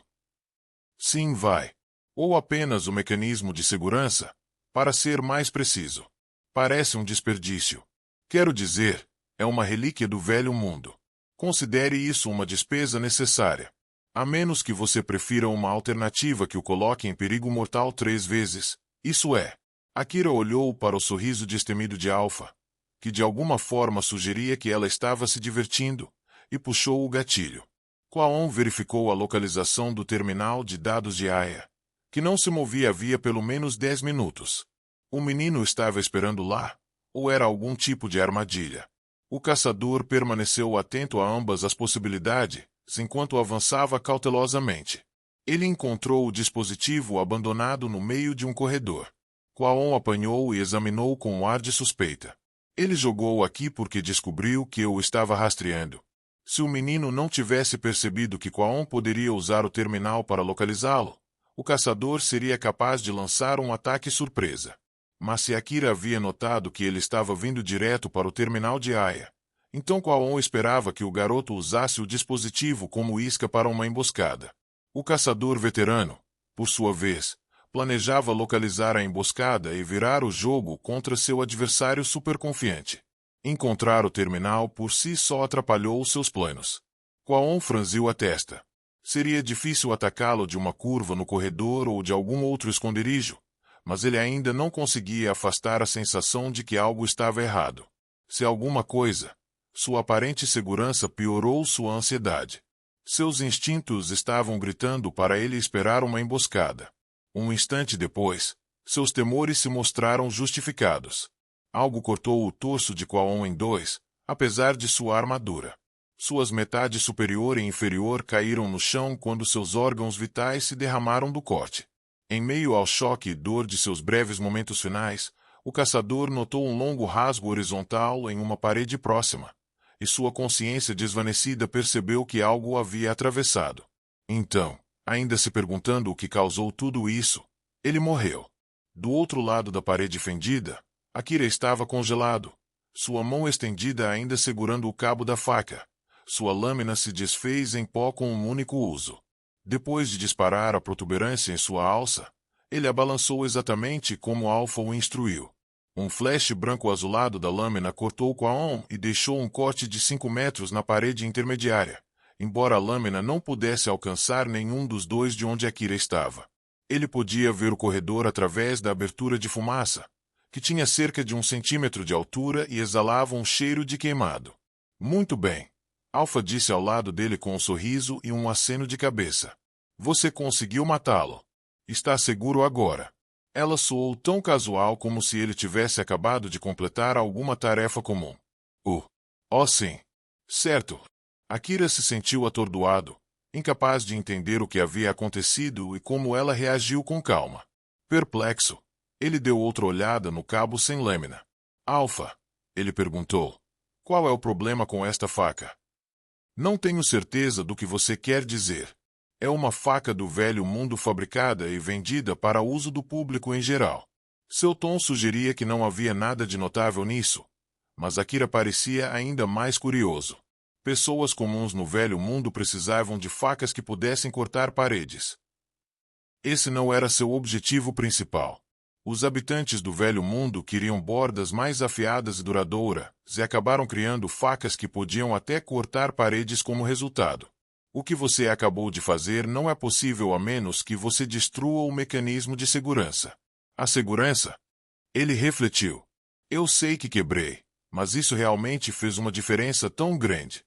Sim, vai. Ou apenas o mecanismo de segurança, para ser mais preciso. Parece um desperdício. Quero dizer, é uma relíquia do velho mundo. Considere isso uma despesa necessária. A menos que você prefira uma alternativa que o coloque em perigo mortal 3 vezes, isso é. Akira olhou para o sorriso destemido de Alpha, que de alguma forma sugeria que ela estava se divertindo, e puxou o gatilho. Kwon verificou a localização do terminal de dados de Aya, que não se movia havia pelo menos 10 minutos. O menino estava esperando lá, ou era algum tipo de armadilha? O caçador permaneceu atento a ambas as possibilidades, enquanto avançava cautelosamente. Ele encontrou o dispositivo abandonado no meio de um corredor. Kwon apanhou e examinou com um ar de suspeita. Ele jogou aqui porque descobriu que eu o estava rastreando. Se o menino não tivesse percebido que Kwon poderia usar o terminal para localizá-lo, o caçador seria capaz de lançar um ataque surpresa. Mas se Akira havia notado que ele estava vindo direto para o terminal de Aya, então Kwon esperava que o garoto usasse o dispositivo como isca para uma emboscada. O caçador veterano, por sua vez, planejava localizar a emboscada e virar o jogo contra seu adversário superconfiante. Encontrar o terminal por si só atrapalhou seus planos. Kwon franziu a testa. Seria difícil atacá-lo de uma curva no corredor ou de algum outro esconderijo, mas ele ainda não conseguia afastar a sensação de que algo estava errado. Se alguma coisa, sua aparente segurança piorou sua ansiedade. Seus instintos estavam gritando para ele esperar uma emboscada. Um instante depois, Seus temores se mostraram justificados. Algo cortou o torso de Kwaon em dois, apesar de sua armadura. Suas metades superior e inferior caíram no chão quando seus órgãos vitais se derramaram do corte. Em meio ao choque e dor de seus breves momentos finais, o caçador notou um longo rasgo horizontal em uma parede próxima, e sua consciência desvanecida percebeu que algo o havia atravessado. Então, ainda se perguntando o que causou tudo isso, ele morreu. Do outro lado da parede fendida, Akira estava congelado, sua mão estendida ainda segurando o cabo da faca. Sua lâmina se desfez em pó com um único uso. Depois de disparar a protuberância em sua alça, ele a balançou exatamente como Alpha o instruiu. Um flash branco-azulado da lâmina cortou Kwaon e deixou um corte de 5 metros na parede intermediária, embora a lâmina não pudesse alcançar nenhum dos dois de onde Akira estava. Ele podia ver o corredor através da abertura de fumaça, que tinha cerca de 1 centímetro de altura e exalava um cheiro de queimado. Muito bem. Alpha disse ao lado dele com um sorriso e um aceno de cabeça. Você conseguiu matá-lo. Está seguro agora. Ela soou tão casual como se ele tivesse acabado de completar alguma tarefa comum. Oh sim. Certo. Akira se sentiu atordoado, incapaz de entender o que havia acontecido e como ela reagiu com calma. Perplexo, ele deu outra olhada no cabo sem lâmina. Alpha, ele perguntou. Qual é o problema com esta faca? Não tenho certeza do que você quer dizer. É uma faca do velho mundo fabricada e vendida para uso do público em geral. Seu tom sugeria que não havia nada de notável nisso, mas Akira parecia ainda mais curioso. Pessoas comuns no velho mundo precisavam de facas que pudessem cortar paredes. Esse não era seu objetivo principal. Os habitantes do velho mundo queriam bordas mais afiadas e duradouras, e acabaram criando facas que podiam até cortar paredes como resultado. O que você acabou de fazer não é possível a menos que você destrua o mecanismo de segurança. A segurança? Ele refletiu. Eu sei que quebrei, mas isso realmente fez uma diferença tão grande.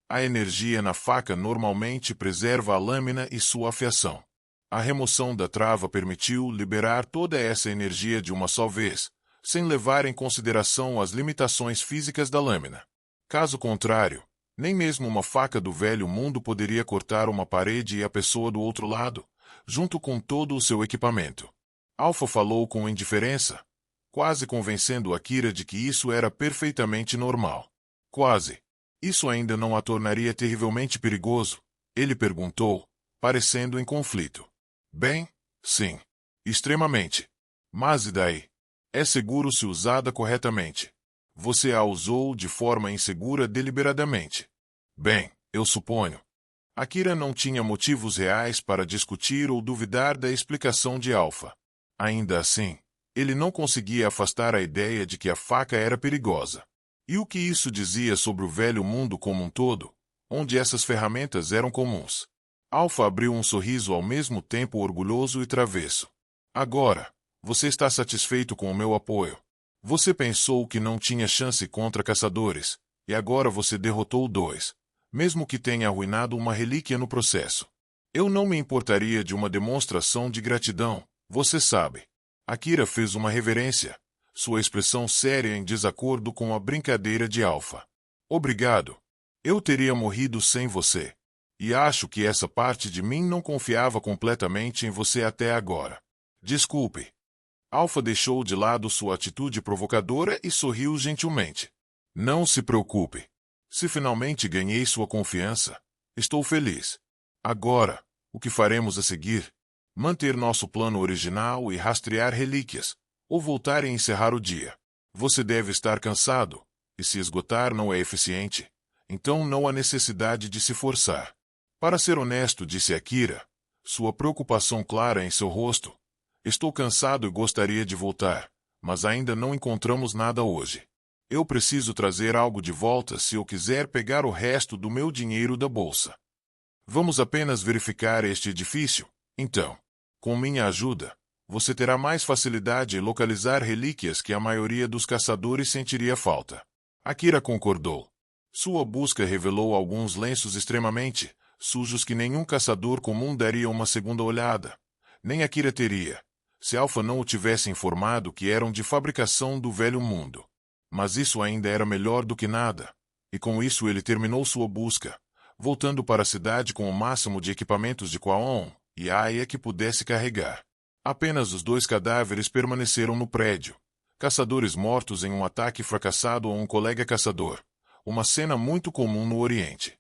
A energia na faca normalmente preserva a lâmina e sua afiação. A remoção da trava permitiu liberar toda essa energia de uma só vez, sem levar em consideração as limitações físicas da lâmina. Caso contrário, nem mesmo uma faca do velho mundo poderia cortar uma parede e a pessoa do outro lado, junto com todo o seu equipamento. Alpha falou com indiferença, quase convencendo Akira de que isso era perfeitamente normal. Quase. Isso ainda não a tornaria terrivelmente perigoso? Ele perguntou, parecendo em conflito. Bem, sim. Extremamente. Mas e daí? É seguro se usada corretamente. Você a usou de forma insegura deliberadamente. Bem, eu suponho. Akira não tinha motivos reais para discutir ou duvidar da explicação de Alpha. Ainda assim, ele não conseguia afastar a ideia de que a faca era perigosa. E o que isso dizia sobre o velho mundo como um todo, onde essas ferramentas eram comuns? Alpha abriu um sorriso ao mesmo tempo orgulhoso e travesso. Agora, você está satisfeito com o meu apoio. Você pensou que não tinha chance contra caçadores, e agora você derrotou 2, mesmo que tenha arruinado uma relíquia no processo. Eu não me importaria de uma demonstração de gratidão, você sabe. Akira fez uma reverência, sua expressão séria em desacordo com a brincadeira de Alpha. Obrigado. Eu teria morrido sem você. E acho que essa parte de mim não confiava completamente em você até agora. Desculpe. Alpha deixou de lado sua atitude provocadora e sorriu gentilmente. Não se preocupe. Se finalmente ganhei sua confiança, estou feliz. Agora, o que faremos a seguir? Manter nosso plano original e rastrear relíquias, ou voltar e encerrar o dia. Você deve estar cansado, e se esgotar não é eficiente, então não há necessidade de se forçar. Para ser honesto, disse Akira, sua preocupação clara em seu rosto. Estou cansado e gostaria de voltar, mas ainda não encontramos nada hoje. Eu preciso trazer algo de volta se eu quiser pegar o resto do meu dinheiro da bolsa. Vamos apenas verificar este edifício, então. Com minha ajuda, você terá mais facilidade em localizar relíquias que a maioria dos caçadores sentiria falta. Akira concordou. Sua busca revelou alguns lenços extremamente sujos que nenhum caçador comum daria uma segunda olhada. Nem Akira teria. se Alpha não o tivesse informado que eram de fabricação do Velho Mundo. Mas isso ainda era melhor do que nada, e com isso ele terminou sua busca, voltando para a cidade com o máximo de equipamentos de Kwaon e Aya que pudesse carregar. Apenas os 2 cadáveres permaneceram no prédio. Caçadores mortos em um ataque fracassado a um colega caçador. Uma cena muito comum no Oriente.